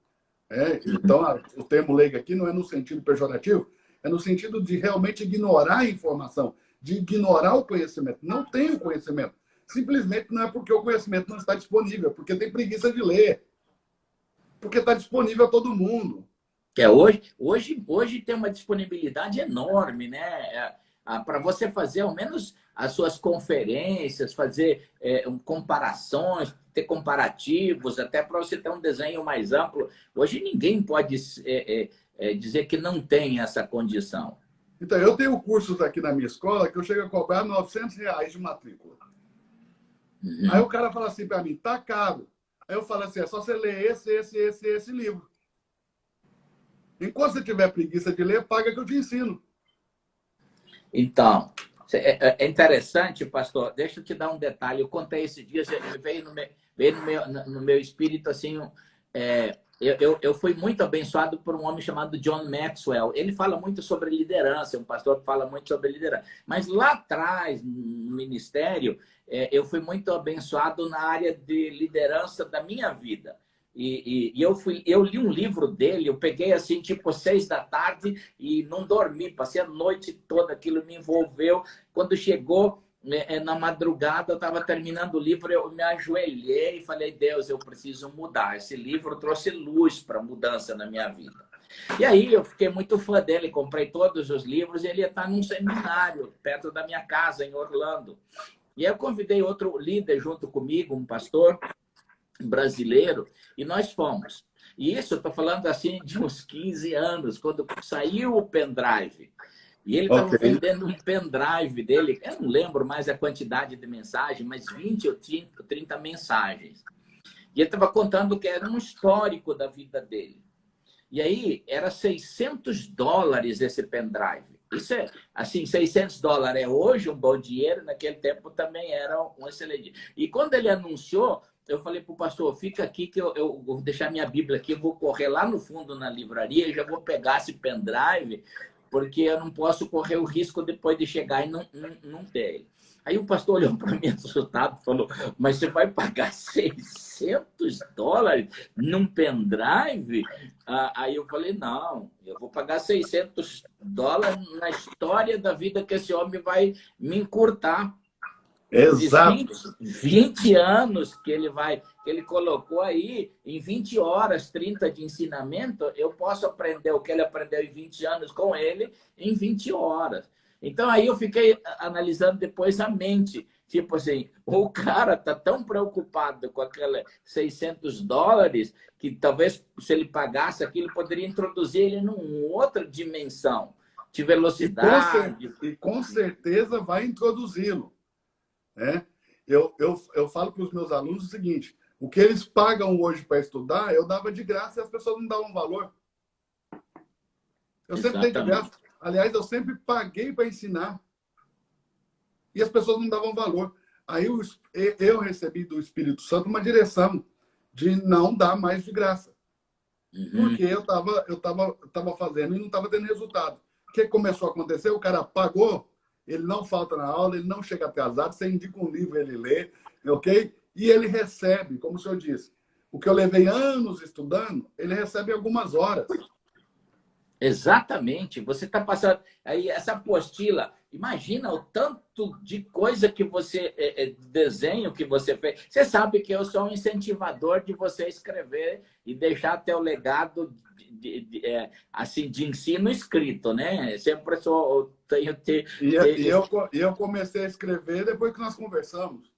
Então, o termo leigo aqui não é no sentido pejorativo, é no sentido de realmente ignorar a informação, de ignorar o conhecimento. Não tem o conhecimento. Simplesmente não é porque o conhecimento não está disponível, porque tem preguiça de ler. Porque está disponível a todo mundo.
Hoje tem uma disponibilidade enorme, né? Para você fazer ao menos as suas conferências, fazer comparações. ter comparativos, até para você ter um desenho mais amplo. Hoje ninguém pode dizer que não tem essa condição.
Então, eu tenho cursos aqui na minha escola que eu chego a cobrar R$ 900 de matrícula.
Uhum.
Aí o cara fala assim para mim, tá caro. Aí eu falo assim, é só você ler esse livro. Enquanto você tiver preguiça de ler, paga que eu te ensino.
Então, é interessante, pastor, deixa eu te dar um detalhe. Eu contei esses dias, veio no meu espírito assim, eu fui muito abençoado por um homem chamado John Maxwell. Ele fala muito sobre liderança, um pastor que fala muito sobre liderança. Mas lá atrás, no ministério, eu fui muito abençoado na área de liderança da minha vida. Eu li um livro dele, eu peguei assim, tipo 6 da tarde e não dormi, passei a noite toda, aquilo me envolveu. Quando chegou na madrugada, eu estava terminando o livro, eu me ajoelhei e falei, Deus, eu preciso mudar. Esse livro trouxe luz para mudança na minha vida. E aí eu fiquei muito fã dele, comprei todos os livros e ele ia estar num seminário perto da minha casa, em Orlando. E aí eu convidei outro líder junto comigo, um pastor brasileiro, e nós fomos. E isso eu estou falando assim de uns 15 anos, quando saiu o pendrive. E ele estava vendendo um pendrive dele, eu não lembro mais a quantidade de mensagens, mas 20 ou 30 mensagens. E ele estava contando que era um histórico da vida dele. E aí, era $600 esse pendrive. Isso é, assim, $600 é hoje um bom dinheiro, naquele tempo também era um excelente. E quando ele anunciou, eu falei para o pastor, fica aqui que eu vou deixar minha Bíblia aqui, eu vou correr lá no fundo na livraria e já vou pegar esse pendrive, porque eu não posso correr o risco depois de chegar e não ter. Aí o pastor olhou para mim assustado e falou, mas você vai pagar $600 num pendrive? Aí eu falei, não, eu vou pagar $600 na história da vida que esse homem vai me encurtar.
Exato.
20 anos que ele colocou aí, em 20 horas, 30 de ensinamento, eu posso aprender o que ele aprendeu em 20 anos com ele em 20 horas. Então, aí eu fiquei analisando depois a mente. Tipo assim, o cara tá tão preocupado com aquele $600 que talvez, se ele pagasse aquilo, poderia introduzir ele numa outra dimensão de velocidade.
E com certeza vai introduzi-lo. Eu falo para os meus alunos o seguinte, o que eles pagam hoje para estudar, eu dava de graça e as pessoas não davam valor. Eu sempre dei de graça. Aliás, eu sempre paguei para ensinar. E as pessoas não davam valor. Aí eu recebi do Espírito Santo uma direção de não dar mais de graça. Porque eu tava fazendo e não estava tendo resultado. O que começou a acontecer? O cara pagou, ele não falta na aula, ele não chega atrasado, você indica um livro, ele lê, ok? E ele recebe, como o senhor disse, o que eu levei anos estudando, ele recebe algumas horas.
Exatamente. Você está passando... Aí, essa apostila, imagina o tanto de coisa que você... desenho que você fez. Você sabe que eu sou um incentivador de você escrever e deixar teu legado assim, de ensino escrito, né? Sempre
eu comecei a escrever depois que nós conversamos.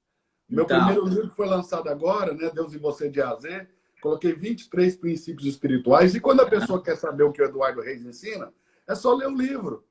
Meu primeiro livro foi lançado agora, né? Deus e Você de A a Z. Coloquei 23 princípios espirituais. E quando a pessoa quer saber o que o Eduardo Reis ensina, é só ler o livro.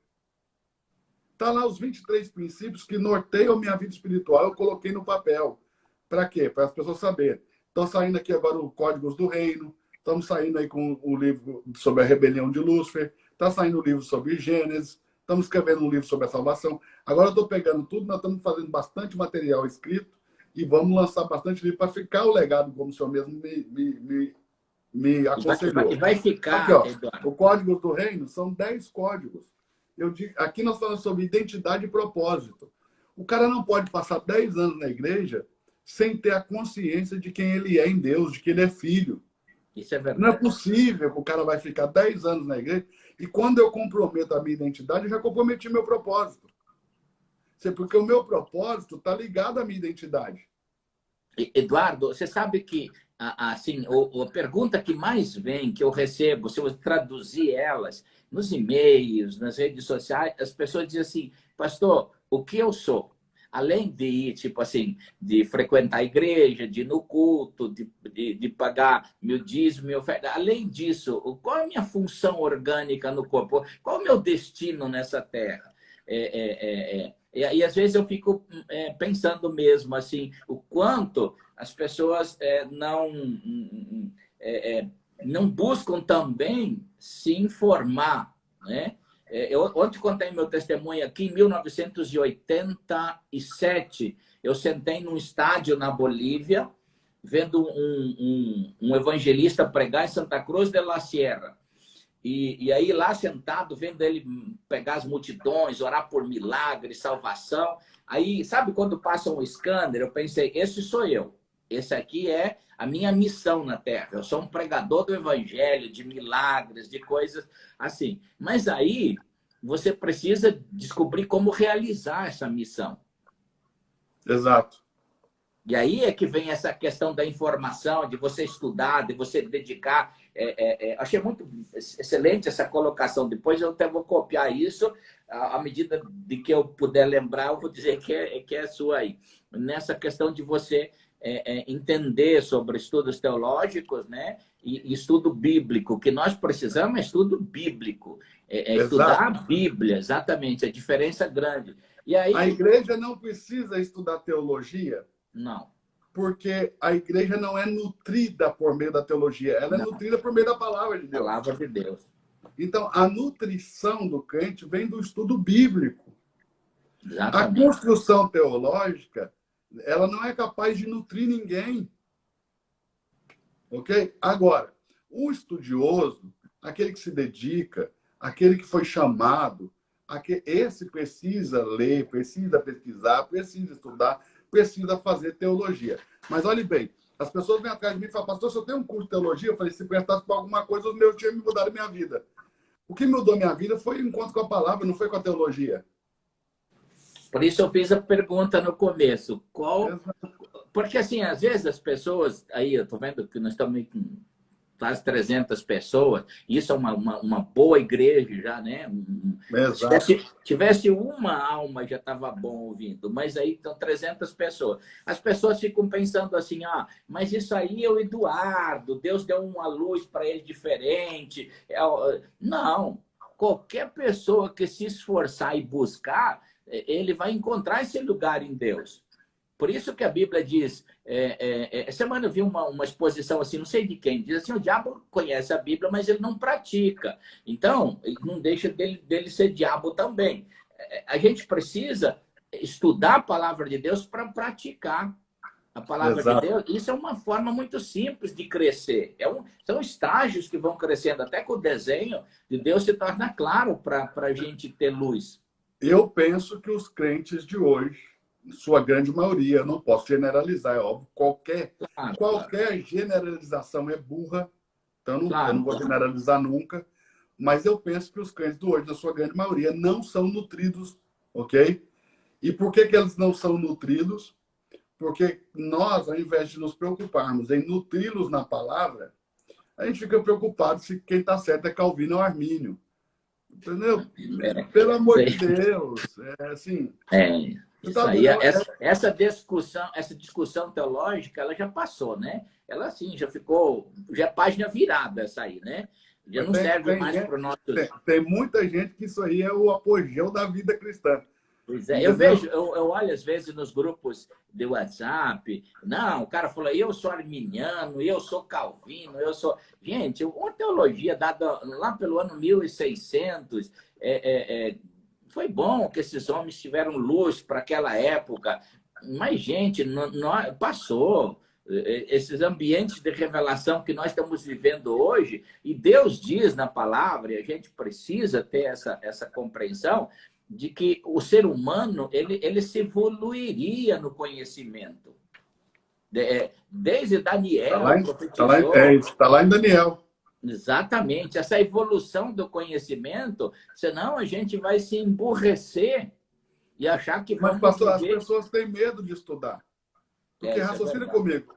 Está lá os 23 princípios que norteiam minha vida espiritual. Eu coloquei no papel. Para quê? Para as pessoas saberem. Estão saindo aqui agora o Códigos do Reino. Estamos saindo aí com o livro sobre a rebelião de Lúcifer. Está saindo o livro sobre Gênesis. Estamos escrevendo um livro sobre a salvação. Agora eu estou pegando tudo. Nós estamos fazendo bastante material escrito. E vamos lançar bastante livro para ficar o legado, como o senhor mesmo me aconselhou.
E vai ficar,
aqui, ó,
Eduardo.
o Código do Reino são 10 códigos. Aqui nós falamos sobre identidade e propósito. O cara não pode passar 10 anos na igreja sem ter a consciência de quem ele é em Deus, de que ele é filho.
Isso é verdade.
Não é possível que o cara vai ficar 10 anos na igreja e quando eu comprometo a minha identidade, eu já comprometi meu propósito. Porque o meu propósito está ligado à minha identidade.
Eduardo, você sabe que assim, a pergunta que mais vem, que eu recebo, se eu traduzir elas nos e-mails, nas redes sociais, as pessoas dizem assim, pastor, o que eu sou? além de ir, tipo assim, de frequentar a igreja, de ir no culto, de pagar meu dízimo, minha oferta, além disso, qual é a minha função orgânica no corpo? Qual é o meu destino nessa terra? E às vezes eu fico pensando mesmo assim, o quanto as pessoas não buscam também se informar, né? Eu ontem contei meu testemunho aqui. Em 1987, eu sentei num estádio na Bolívia, vendo um evangelista pregar em Santa Cruz de la Sierra. E aí, lá sentado, vendo ele pegar as multidões, orar por milagre, salvação. Aí, sabe quando passa um scanner? Eu pensei, esse sou eu. Esse aqui é a minha missão na Terra. Eu sou um pregador do evangelho, de milagres, de coisas assim. Mas aí, você precisa descobrir como realizar essa missão.
Exato.
E aí é que vem essa questão da informação, de você estudar, de você dedicar. Achei muito excelente essa colocação. Depois eu até vou copiar isso. À medida de que eu puder lembrar, eu vou dizer que é sua aí. Nessa questão de você entender sobre estudos teológicos, né? E estudo bíblico. O que nós precisamos é estudo bíblico. Estudar a Bíblia, exatamente. A diferença é grande. E aí,
a igreja não precisa estudar teologia.
Não.
Porque a igreja não é nutrida por meio da teologia, ela é nutrida por meio da palavra de Deus.
Palavra de Deus.
Então, a nutrição do crente vem do estudo bíblico.
Exatamente.
A construção teológica, ela não é capaz de nutrir ninguém. Ok? Agora, o estudioso, aquele que se dedica, aquele que foi chamado, esse precisa ler, precisa pesquisar, precisa estudar, precisa fazer teologia. Mas olhe bem, as pessoas vêm atrás de mim e falam, pastor, se eu tenho um curso de teologia, eu falei, se prestasse para alguma coisa, os meus tinham me mudado a minha vida. O que mudou a minha vida foi o encontro com a palavra, não foi com a teologia.
Por isso eu fiz a pergunta no começo. Porque, assim, às vezes as pessoas... Aí, eu estou vendo que nós estamos com quase 300 pessoas. Isso é uma boa igreja já, né? Se tivesse uma alma, já estava bom ouvindo. Mas aí estão 300 pessoas. As pessoas ficam pensando assim, mas isso aí é o Eduardo. Deus deu uma luz para ele diferente. Não. Qualquer pessoa que se esforçar e buscar, ele vai encontrar esse lugar em Deus. Por isso que a Bíblia diz... Essa semana eu vi uma exposição assim, não sei de quem, diz assim, o diabo conhece a Bíblia, mas ele não pratica. Então, não deixa dele ser diabo também. A gente precisa estudar a palavra de Deus para praticar a palavra de Deus. Isso é uma forma muito simples de crescer. São estágios que vão crescendo, até com o desenho de Deus se torna claro para a gente ter luz.
Eu penso que os crentes de hoje, sua grande maioria, não posso generalizar, é óbvio, qualquer generalização é burra, então eu não vou generalizar nunca, mas eu penso que os crentes de hoje, na sua grande maioria, não são nutridos, ok? E por que eles não são nutridos? Porque nós, ao invés de nos preocuparmos em nutri-los na palavra, a gente fica preocupado se quem está certo é Calvino ou Armínio. Entendeu? Pelo amor de Deus. Assim...
Isso aí, essa discussão teológica, ela já passou, né? Ela, assim, já é página virada essa aí, né? Já não serve mais para o nosso...
Tem muita gente que isso aí é o apogeu da vida cristã.
Pois é, eu olho às vezes nos grupos de WhatsApp, o cara fala, eu sou arminiano, eu sou calvino, eu sou... Gente, uma teologia dada lá pelo ano 1600, foi bom que esses homens tiveram luz para aquela época, mas, gente, passou. Esses ambientes de revelação que nós estamos vivendo hoje, e Deus diz na palavra, e a gente precisa ter essa compreensão, de que o ser humano ele se evoluiria no conhecimento. Desde Daniel...
Está lá em Daniel.
Exatamente, essa evolução do conhecimento, senão a gente vai se emburrecer e achar que vamos...
Mas, pastor, as pessoas têm medo de estudar. Porque raciocina comigo.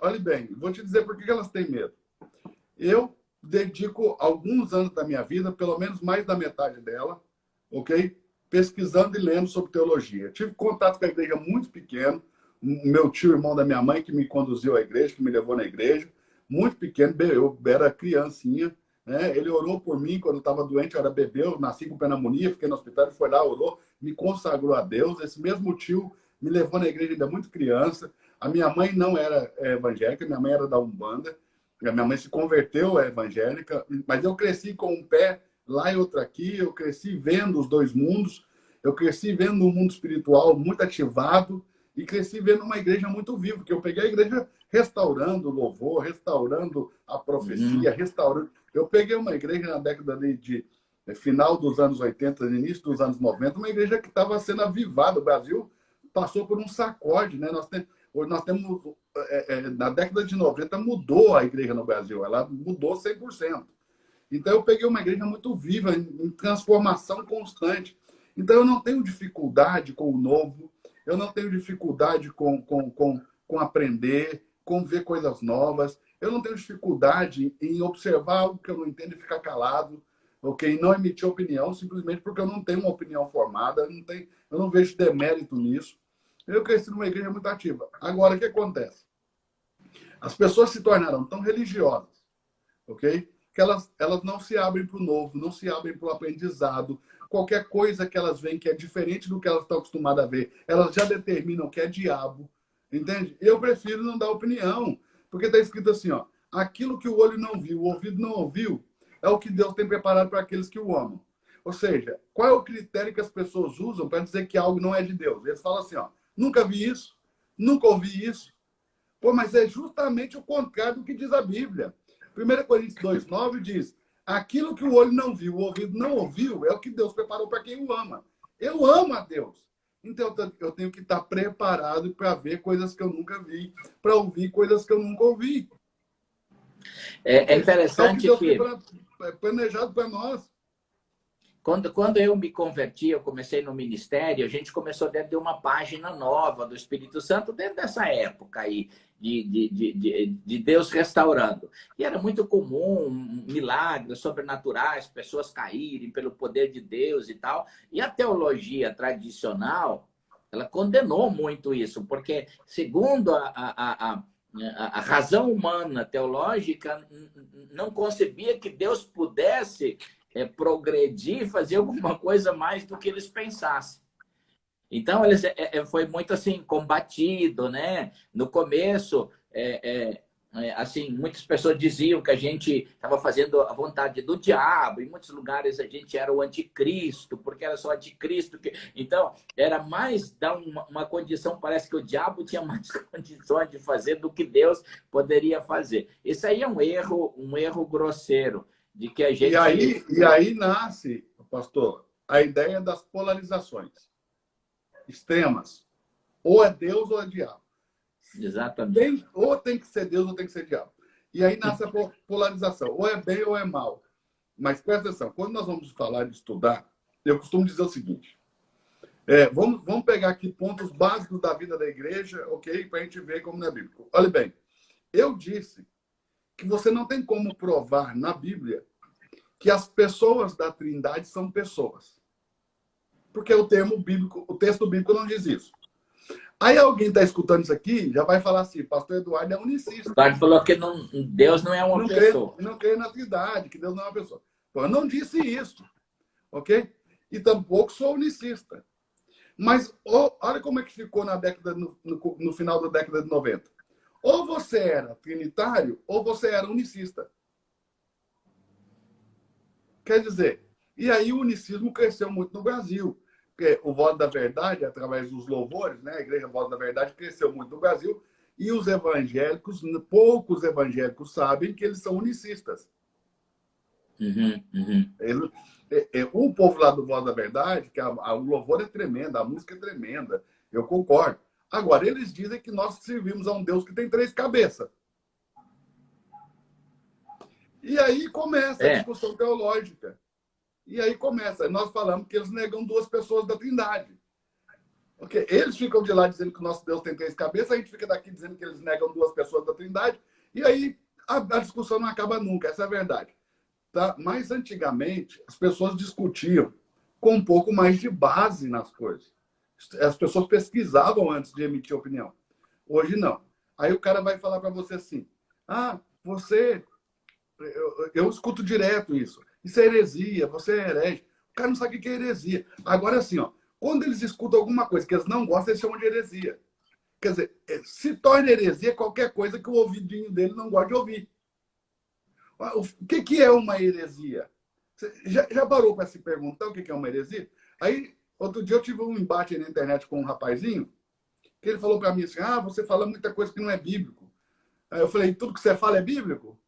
Olha bem, vou te dizer por que elas têm medo. Eu dedico alguns anos da minha vida, pelo menos mais da metade dela, ok? pesquisando e lendo sobre teologia. Tive contato com a igreja muito pequeno. Meu tio, irmão da minha mãe, que me conduziu à igreja, que me levou na igreja, muito pequeno, eu era criancinha, né? Ele orou por mim quando eu estava doente, eu era bebê, eu nasci com pneumonia, fiquei no hospital, ele foi lá, orou, me consagrou a Deus. Esse mesmo tio me levou na igreja ainda muito criança. A minha mãe não era evangélica, minha mãe era da Umbanda. A minha mãe se converteu evangélica, mas eu cresci com um pé lá e outro aqui, eu cresci vendo os dois mundos, eu cresci vendo um mundo espiritual muito ativado e cresci vendo uma igreja muito viva, porque eu peguei a igreja restaurando o louvor, restaurando a profecia, restaurando... Eu peguei uma igreja na década de final dos anos 80, início dos anos 90, uma igreja que estava sendo avivada. O Brasil passou por um sacode, né? Nós temos na década de 90 mudou a igreja no Brasil, ela mudou 100%. Então eu peguei uma igreja muito viva, em transformação constante. Então eu não tenho dificuldade com o novo, eu não tenho dificuldade com aprender, com ver coisas novas, eu não tenho dificuldade em observar algo que eu não entendo e ficar calado, ok? Não emitir opinião, simplesmente porque eu não tenho uma opinião formada, eu não vejo demérito nisso. Eu cresci numa igreja muito ativa. Agora, o que acontece? As pessoas se tornaram tão religiosas, ok? Que elas não se abrem para o novo, não se abrem para o aprendizado. Qualquer coisa que elas veem que é diferente do que elas estão acostumadas a ver, elas já determinam que é diabo, entende? Eu prefiro não dar opinião, porque está escrito assim, ó, aquilo que o olho não viu, o ouvido não ouviu, é o que Deus tem preparado para aqueles que o amam. Ou seja, qual é o critério que as pessoas usam para dizer que algo não é de Deus? Eles falam assim, ó, nunca vi isso, nunca ouvi isso. Pô, mas é justamente o contrário do que diz a Bíblia. 1 Coríntios 2,9 diz, aquilo que o olho não viu, o ouvido não ouviu, é o que Deus preparou para quem o ama. Eu amo a Deus. Então, eu tenho que estar preparado para ver coisas que eu nunca vi, para ouvir coisas que eu nunca ouvi.
É interessante
é o que Deus tem planejado para nós.
Quando eu me converti, eu comecei no ministério, a gente começou dentro de uma página nova do Espírito Santo, dentro dessa época aí, de Deus restaurando. E era muito comum, milagres sobrenaturais, pessoas caírem pelo poder de Deus e tal. E a teologia tradicional, ela condenou muito isso, porque segundo a razão humana teológica, não concebia que Deus pudesse progredir, fazer alguma coisa mais do que eles pensassem. Então, eles foi muito assim, combatido, né? No começo, assim, muitas pessoas diziam que a gente estava fazendo a vontade do diabo, em muitos lugares a gente era o anticristo, porque era só anticristo. Então, era mais dar uma condição, parece que o diabo tinha mais condições de fazer do que Deus poderia fazer. Isso aí é um erro grosseiro. De que a gente...
E aí nasce, pastor, a ideia das polarizações extremas. Ou é Deus ou é diabo.
Exatamente.
Ou tem que ser Deus ou tem que ser diabo. E aí nasce a polarização. Ou é bem ou é mal. Mas presta atenção, quando nós vamos falar de estudar, eu costumo dizer o seguinte. Vamos pegar aqui pontos básicos da vida da igreja, ok? Para a gente ver como não é bíblico. Olha bem, eu disse que você não tem como provar na Bíblia que as pessoas da Trindade são pessoas. Porque o termo bíblico, o texto bíblico não diz isso. Aí alguém está escutando isso aqui, já vai falar assim, pastor Eduardo é unicista.
Eduardo falou que Deus não é uma pessoa.
Não crê na Trindade, que Deus não é uma pessoa. Então, eu não disse isso, ok? E tampouco sou unicista. Mas olha como é que ficou na década, no final da década de 90. Ou você era trinitário, ou você era unicista. Quer dizer, e aí o unicismo cresceu muito no Brasil. Porque o Voz da Verdade, através dos louvores, né? A Igreja Voz da Verdade cresceu muito no Brasil. E os evangélicos, poucos evangélicos sabem que eles são unicistas. O povo lá do Voz da Verdade, que o louvor é tremendo, a música é tremenda, eu concordo. Agora, eles dizem que nós servimos a um Deus que tem 3 cabeças. E aí começa a discussão teológica. E aí começa. Nós falamos que eles negam 2 pessoas da Trindade. Okay? Eles ficam de lá dizendo que o nosso Deus tem 3 cabeças, a gente fica daqui dizendo que eles negam 2 pessoas da Trindade. E aí a discussão não acaba nunca, essa é a verdade. Tá? Mas antigamente, as pessoas discutiam com um pouco mais de base nas coisas. As pessoas pesquisavam antes de emitir opinião. Hoje não. Aí o cara vai falar para você assim: ah, você... Eu escuto direto isso. Isso é heresia, você é herege. O cara não sabe o que é heresia. Agora, assim, ó, quando eles escutam alguma coisa que eles não gostam, eles chamam de heresia. Quer dizer, se torna heresia qualquer coisa que o ouvidinho dele não gosta de ouvir. O que é uma heresia? Você já parou para se perguntar o que é uma heresia? Aí, outro dia eu tive um embate na internet com um rapazinho, que ele falou para mim assim: ah, você fala muita coisa que não é bíblico. Aí eu falei: tudo que você fala é bíblico?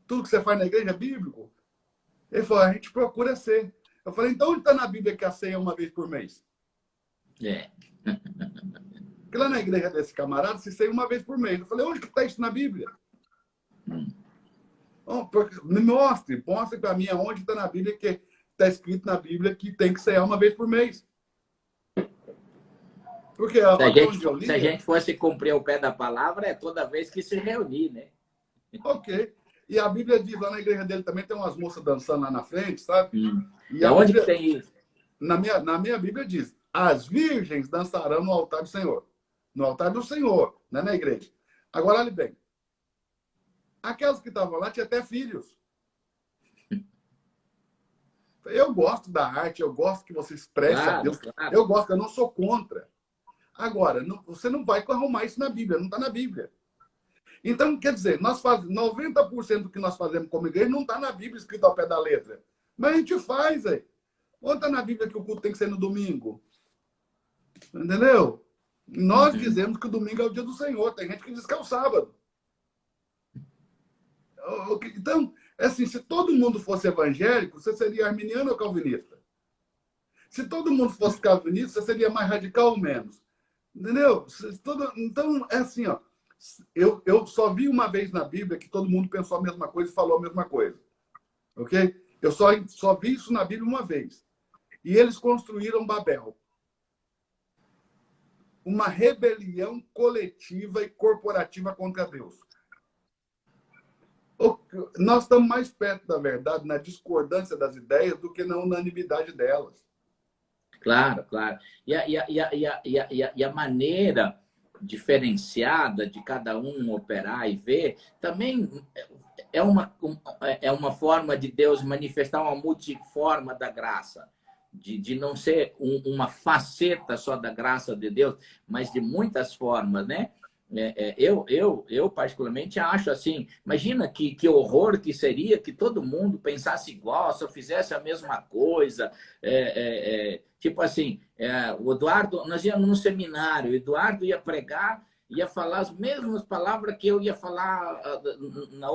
Tudo que você faz na igreja é bíblico? Ele falou: a gente procura ser. Eu falei: então onde está na Bíblia que a ceia é uma vez por mês?
É.
Porque lá na igreja desse camarada se ceia uma vez por mês. Eu falei: onde que está isso na Bíblia? Me mostre para mim aonde está na Bíblia que está escrito na Bíblia que tem que cear uma vez por mês. Porque até onde eu li...
Se a gente fosse cumprir o pé da palavra, é toda vez que se reunir, né?
Ok. E a Bíblia diz, lá na igreja dele também tem umas moças dançando lá na frente, sabe? E
é onde
Bíblia,
que tem isso?
Na minha Bíblia diz: as virgens dançarão no altar do Senhor. No altar do Senhor, não é na igreja. Agora, olha bem. Aquelas que estavam lá tinham até filhos. Eu gosto da arte, eu gosto que você expresse a Deus.
Claro.
Eu gosto, eu não sou contra. Agora, você não vai arrumar isso na Bíblia, não está na Bíblia. Então, quer dizer, 90% do que nós fazemos como igreja não está na Bíblia escrito ao pé da letra. Mas a gente faz, aí. Onde está na Bíblia que o culto tem que ser no domingo? Entendeu? Nós dizemos que o domingo é o dia do Senhor. Tem gente que diz que é o sábado. Então, assim, se todo mundo fosse evangélico, você seria arminiano ou calvinista? Se todo mundo fosse calvinista, você seria mais radical ou menos? Entendeu? Então, é assim, ó. Eu só vi uma vez na Bíblia que todo mundo pensou a mesma coisa e falou a mesma coisa. Ok? Eu só vi isso na Bíblia uma vez. E eles construíram Babel. Uma rebelião coletiva e corporativa contra Deus. Nós estamos mais perto da verdade na discordância das ideias do que na unanimidade delas.
Claro. E a maneira diferenciada de cada um operar e ver também é uma forma de Deus manifestar uma multiforma da graça. De não ser uma faceta só da graça de Deus, mas de muitas formas, né? Eu particularmente acho assim, imagina que horror que seria que todo mundo pensasse igual, só fizesse a mesma coisa. Tipo assim, o Eduardo, nós íamos num seminário, o Eduardo ia pregar, ia falar as mesmas palavras que eu ia falar na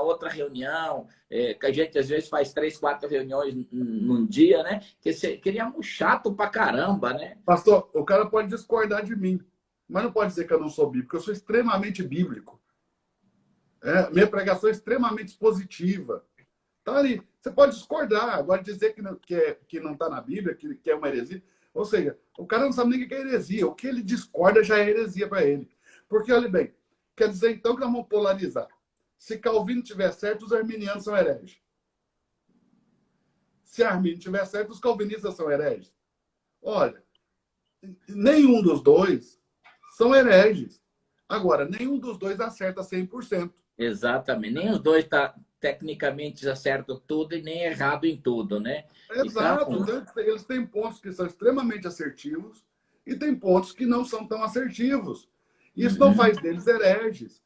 outra reunião, que a gente às vezes faz 3, 4 reuniões num dia, né? Que seria chato pra caramba, né?
Pastor, o cara pode discordar de mim, mas não pode dizer que eu não sou bíblico. Eu sou extremamente bíblico. Minha pregação é extremamente expositiva. Tá ali. Você pode discordar. Agora, dizer que não está na Bíblia, que é uma heresia. Ou seja, o cara não sabe nem o que é heresia. O que ele discorda já é heresia para ele. Porque, olha bem, quer dizer então que nós vamos polarizar. Se Calvino tiver certo, os arminianos são hereges. Se Arminio tiver certo, os calvinistas são hereges. Olha, nenhum dos dois são hereges. Agora, nenhum dos dois acerta 100%.
Exatamente. Nem os dois tecnicamente acertam tudo e nem errado em tudo, né?
Exato. Então, eles têm pontos que são extremamente assertivos e tem pontos que não são tão assertivos. Isso não faz deles hereges.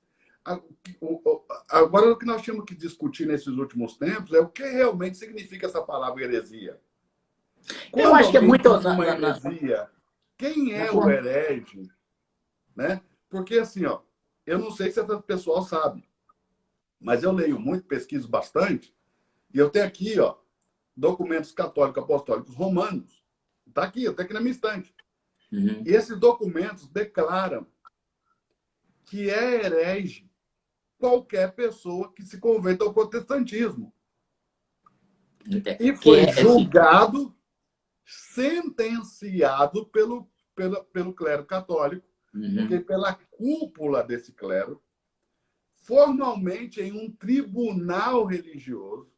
Agora, o que nós temos que discutir nesses últimos tempos é o que realmente significa essa palavra heresia.
Eu acho que é muito...
uma heresia, quem é o herege? Né? Porque, assim, ó, eu não sei se esse pessoal sabe, mas eu leio muito, pesquiso bastante, e eu tenho aqui, ó, documentos católicos apostólicos romanos. Está aqui, eu tenho aqui na minha estante. E esses documentos declaram que é herege qualquer pessoa que se converta ao protestantismo. E foi julgado, sentenciado pelo clero católico, porque pela cúpula desse clero, formalmente em um tribunal religioso,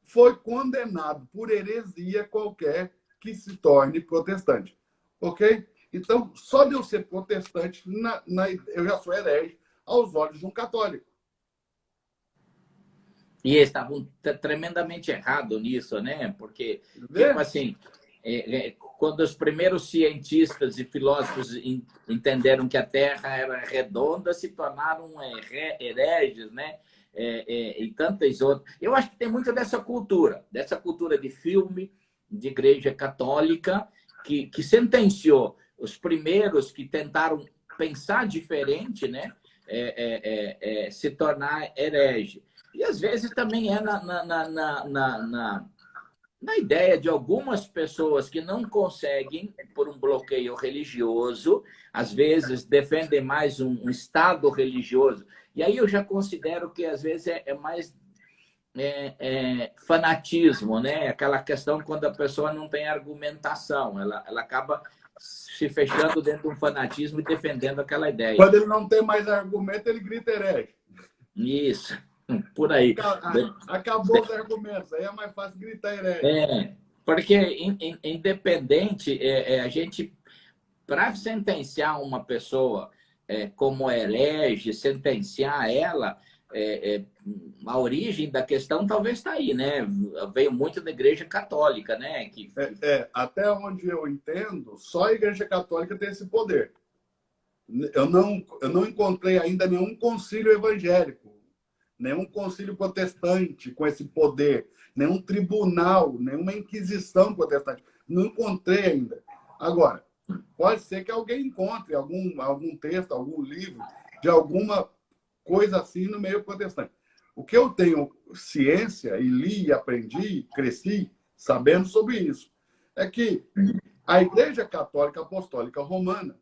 foi condenado por heresia qualquer que se torne protestante. Ok? Então, só de eu ser protestante, eu já sou herege aos olhos de um católico.
E eles estavam tremendamente errados nisso, né? Porque,
Vê?
tipo assim, quando os primeiros cientistas e filósofos entenderam que a Terra era redonda, se tornaram hereges, né? E tantas outras. Eu acho que tem muito dessa cultura de filme, de igreja católica, que sentenciou os primeiros que tentaram pensar diferente, né? Se tornar herege. E às vezes também é na ideia de algumas pessoas que não conseguem, por um bloqueio religioso, às vezes defendem mais um Estado religioso. E aí eu já considero que às vezes é mais fanatismo, né? Aquela questão quando a pessoa não tem argumentação, ela acaba se fechando dentro de um fanatismo e defendendo aquela ideia.
Quando ele não tem mais argumento, ele grita herege.
Isso, por aí.
Acabou os argumentos, aí é mais fácil gritar herege.
Porque independente, a gente, para sentenciar uma pessoa como herege, sentenciar ela, a origem da questão talvez está aí, né? Veio muito da Igreja Católica, né?
Até onde eu entendo, só a Igreja Católica tem esse poder. Eu não encontrei ainda nenhum concílio evangélico, nenhum concílio protestante com esse poder, nenhum tribunal, nenhuma inquisição protestante. Não encontrei ainda. Agora, pode ser que alguém encontre algum texto, algum livro de alguma coisa assim no meio protestante. O que eu tenho ciência, e li, e aprendi, cresci sabendo sobre isso, é que a Igreja Católica Apostólica Romana,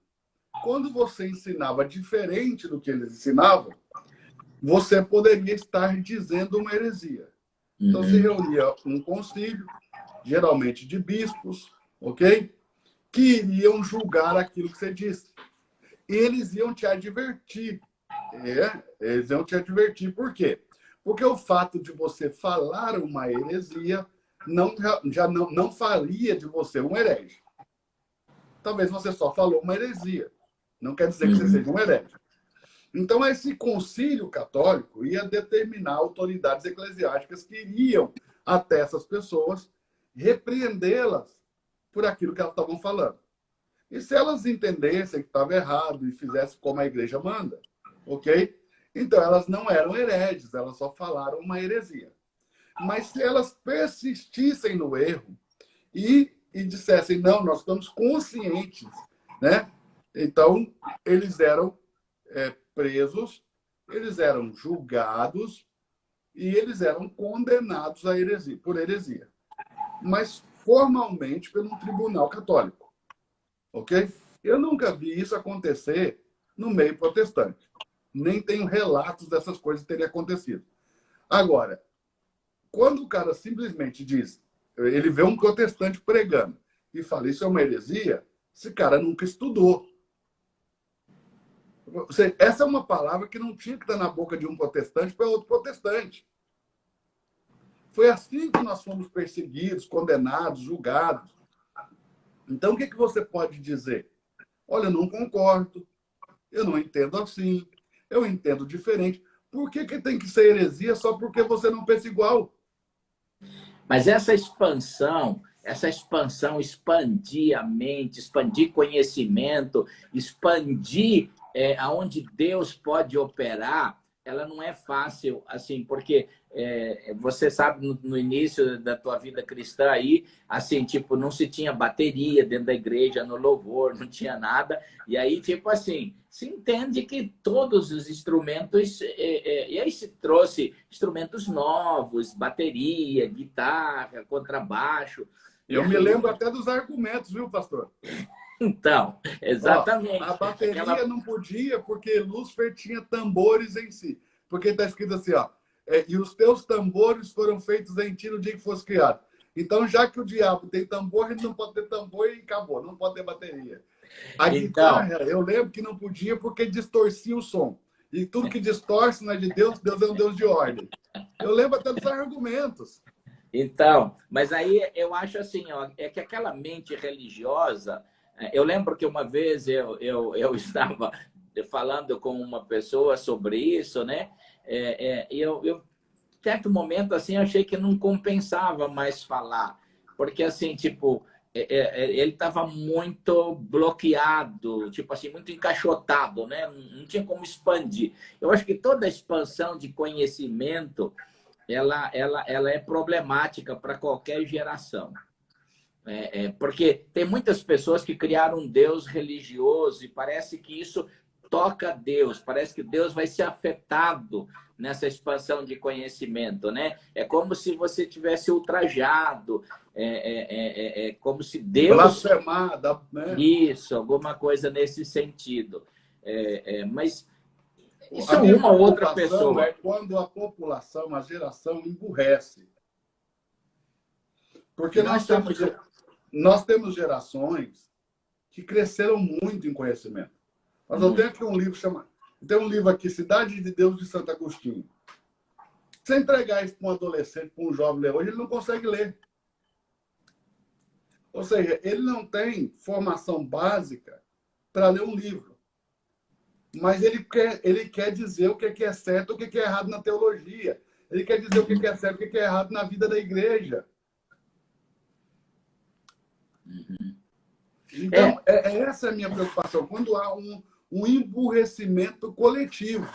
quando você ensinava diferente do que eles ensinavam, você poderia estar dizendo uma heresia. Então, se reunia um concílio, geralmente de bispos, ok? Que iriam julgar aquilo que você disse. E eles iam te advertir. Eles iam te advertir. Por quê? Porque o fato de você falar uma heresia já não faria de você um herege. Talvez você só falou uma heresia. Não quer dizer que você seja um herege. Então, esse concílio católico ia determinar autoridades eclesiásticas que iriam até essas pessoas repreendê-las por aquilo que elas estavam falando. E se elas entendessem que estava errado e fizessem como a igreja manda, ok? Então, elas não eram hereges, elas só falaram uma heresia. Mas se elas persistissem no erro e dissessem, não, nós estamos conscientes, né? Então, eles eram presos, eles eram julgados e eles eram condenados à heresia, por heresia. Mas formalmente pelo tribunal católico. Ok? Eu nunca vi isso acontecer no meio protestante. Nem tenho relatos dessas coisas terem acontecido. Agora, quando o cara simplesmente diz, ele vê um protestante pregando e fala, isso é uma heresia, esse cara nunca estudou. Essa é uma palavra que não tinha que estar na boca de um protestante para outro protestante. Foi assim que nós fomos perseguidos, condenados, julgados. Então, o que você pode dizer? Olha, eu não concordo, eu não entendo assim, eu entendo diferente. Por que tem que ser heresia só porque você não pensa igual?
Mas essa expansão, expandir a mente, expandir conhecimento, expandir aonde Deus pode operar, ela não é fácil, assim, porque você sabe, no início da tua vida cristã aí, assim, tipo, não se tinha bateria dentro da igreja, no louvor, não tinha nada, e aí, tipo assim, se entende que todos os instrumentos, e aí se trouxe instrumentos novos, bateria, guitarra, contrabaixo.
Eu me lembro até dos argumentos, viu, pastor?
Então, exatamente.
Ó, a bateria não podia porque Lúcifer tinha tambores em si. Porque está escrito assim, ó, e os teus tambores foram feitos em ti no dia que fosse criado. Então, já que o diabo tem tambor, ele não pode ter tambor e acabou, não pode ter bateria. A guitarra, eu lembro que não podia porque distorcia o som. E tudo que distorce não é de Deus, Deus é um Deus de ordem. Eu lembro até dos argumentos.
Então, mas aí eu acho assim, ó, é que aquela mente religiosa, eu lembro que uma vez eu estava falando com uma pessoa sobre isso, né? Em certo momento, assim, eu achei que não compensava mais falar, porque, assim, tipo, ele estava muito bloqueado, tipo assim, muito encaixotado, né? Não tinha como expandir. Eu acho que toda expansão de conhecimento ela é problemática para qualquer geração. Porque tem muitas pessoas que criaram um Deus religioso e parece que isso toca Deus, parece que Deus vai ser afetado nessa expansão de conhecimento, né? É como se você tivesse ultrajado, é como se Deus...
Blasfemada, né?
Isso, alguma coisa nesse sentido. Mas isso
A
é
minha
uma ou outra
preocupação é
pessoa.
quando a população, a geração, emburrece. Porque
Nós estamos...
nós temos gerações que cresceram muito em conhecimento. Mas eu tenho
Muito.
aqui um livro chamado. Tem um livro aqui, Cidade de Deus de Santo Agostinho. Se você entregar isso para um adolescente, para um jovem ler hoje, ele não consegue ler. Ou seja, ele não tem formação básica para ler um livro. Mas ele quer dizer o que é certo, o que é errado na teologia. Ele quer dizer o que é certo, o que é errado na vida da igreja. Então, essa é a minha preocupação. Quando há um emburrecimento coletivo.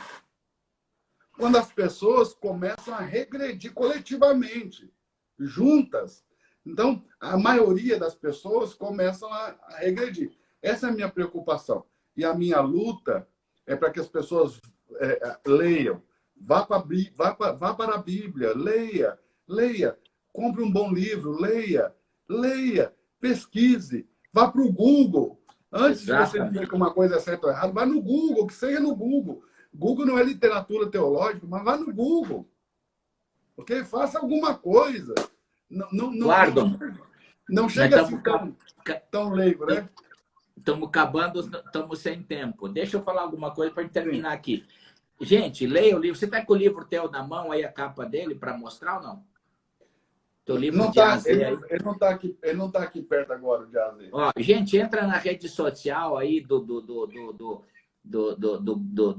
Quando as pessoas começam a regredir coletivamente, juntas. Então, a maioria das pessoas começam a regredir. Essa é a minha preocupação. E a minha luta é para que as pessoas leiam. Vá para a Bíblia, leia. Compre um bom livro, leia, pesquise. Vá para o Google. Antes de você dizer
Exatamente.
que uma coisa é certa ou errada, vá no Google, que seja no Google. Google não é literatura teológica, mas vá no Google. Ok? Faça alguma coisa.
Eduardo,
Não
nós
chega assim tão leigo, né?
estamos acabando, estamos sem tempo. Deixa eu falar alguma coisa para
Sim.
terminar aqui. Gente, leia o livro. Você está com o livro teu na mão aí, a capa dele, para mostrar ou não? Teu livro
Não
de A
tá,
a Z aí.
ele não tá aqui perto agora, de AZ.
Ó, gente, entra na rede social aí do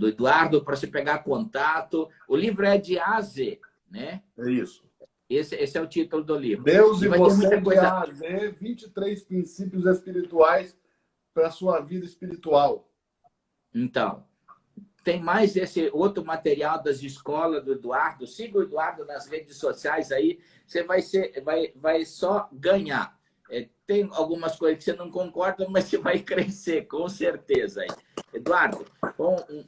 Eduardo para você pegar contato. O livro é de A a Z, né?
É isso.
Esse é o título do livro.
Deus
E
e
vai ter
você
muita
de
coisa.
A a Z, 23 princípios espirituais para a sua vida espiritual.
Então, tem mais esse outro material das escolas do Eduardo. Siga o Eduardo nas redes sociais aí. Você vai só ganhar. Tem algumas coisas que você não concorda, mas você vai crescer, com certeza. Aí. Eduardo,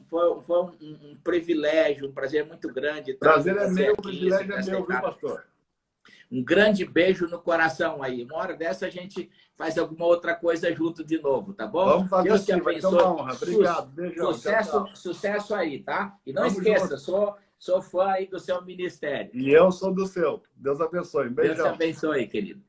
foi um privilégio, um prazer muito grande estar com
Prazer é
você
meu, o
aqui, você
privilégio
ter
é meu, viu,
aceitado.
pastor?
Um grande beijo no coração aí. Uma hora dessa a gente faz alguma outra coisa junto de novo, tá bom?
Vamos fazer
Deus te
sim, vai ser uma
abençoe.
honra. Obrigado, beijão, tchau,
Sucesso,
tchau.
sucesso aí, tá? E não
Tamo
esqueça,
junto.
sou fã aí do seu ministério.
E eu sou do seu. Deus abençoe.
Deus te
Beijão.
abençoe, querido.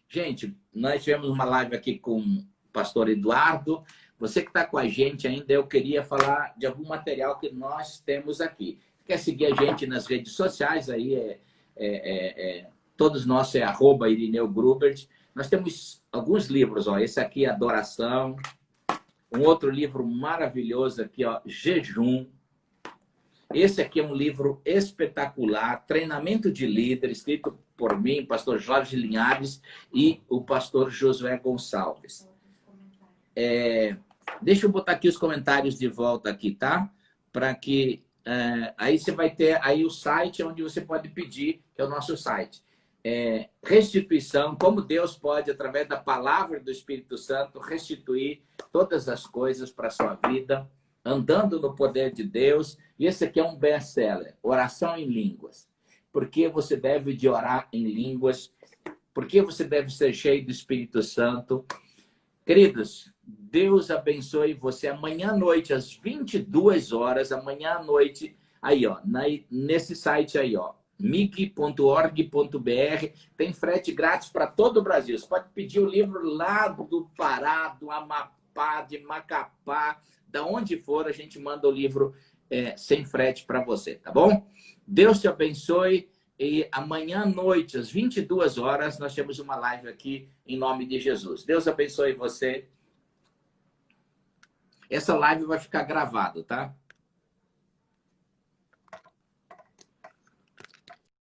Gente, nós tivemos uma live aqui com o pastor Eduardo. Você que está com a gente ainda, eu queria falar de algum material que nós temos aqui. Quer seguir a gente nas redes sociais, aí todos nós é @IrineuGrubert. Nós temos alguns livros, ó. Esse aqui, Adoração. Um outro livro maravilhoso aqui, ó, Jejum. Esse aqui é um livro espetacular, Treinamento de Líder, escrito por mim, pastor Jorge Linhares e o pastor Josué Gonçalves. Deixa eu botar aqui os comentários de volta aqui, tá? Para que aí você vai ter aí o site onde você pode pedir, que é o nosso site. Restituição, como Deus pode, através da palavra do Espírito Santo, restituir todas as coisas para a sua vida, andando no poder de Deus. E esse aqui é um best-seller, Oração em Línguas. Por que você deve de orar em línguas? Por que você deve ser cheio do Espírito Santo? Queridos, Deus abençoe você. Amanhã à noite, às 22 horas, amanhã à noite, aí, ó, nesse site aí, ó, mig.org.br, tem frete grátis para todo o Brasil. Você pode pedir o livro lá do Pará, do Amapá, de Macapá, da onde for, a gente manda o livro sem frete para você, tá bom? Deus te abençoe. E amanhã à noite, às 22 horas, nós temos uma live aqui em nome de Jesus. Deus abençoe você. Essa live vai ficar gravada, tá?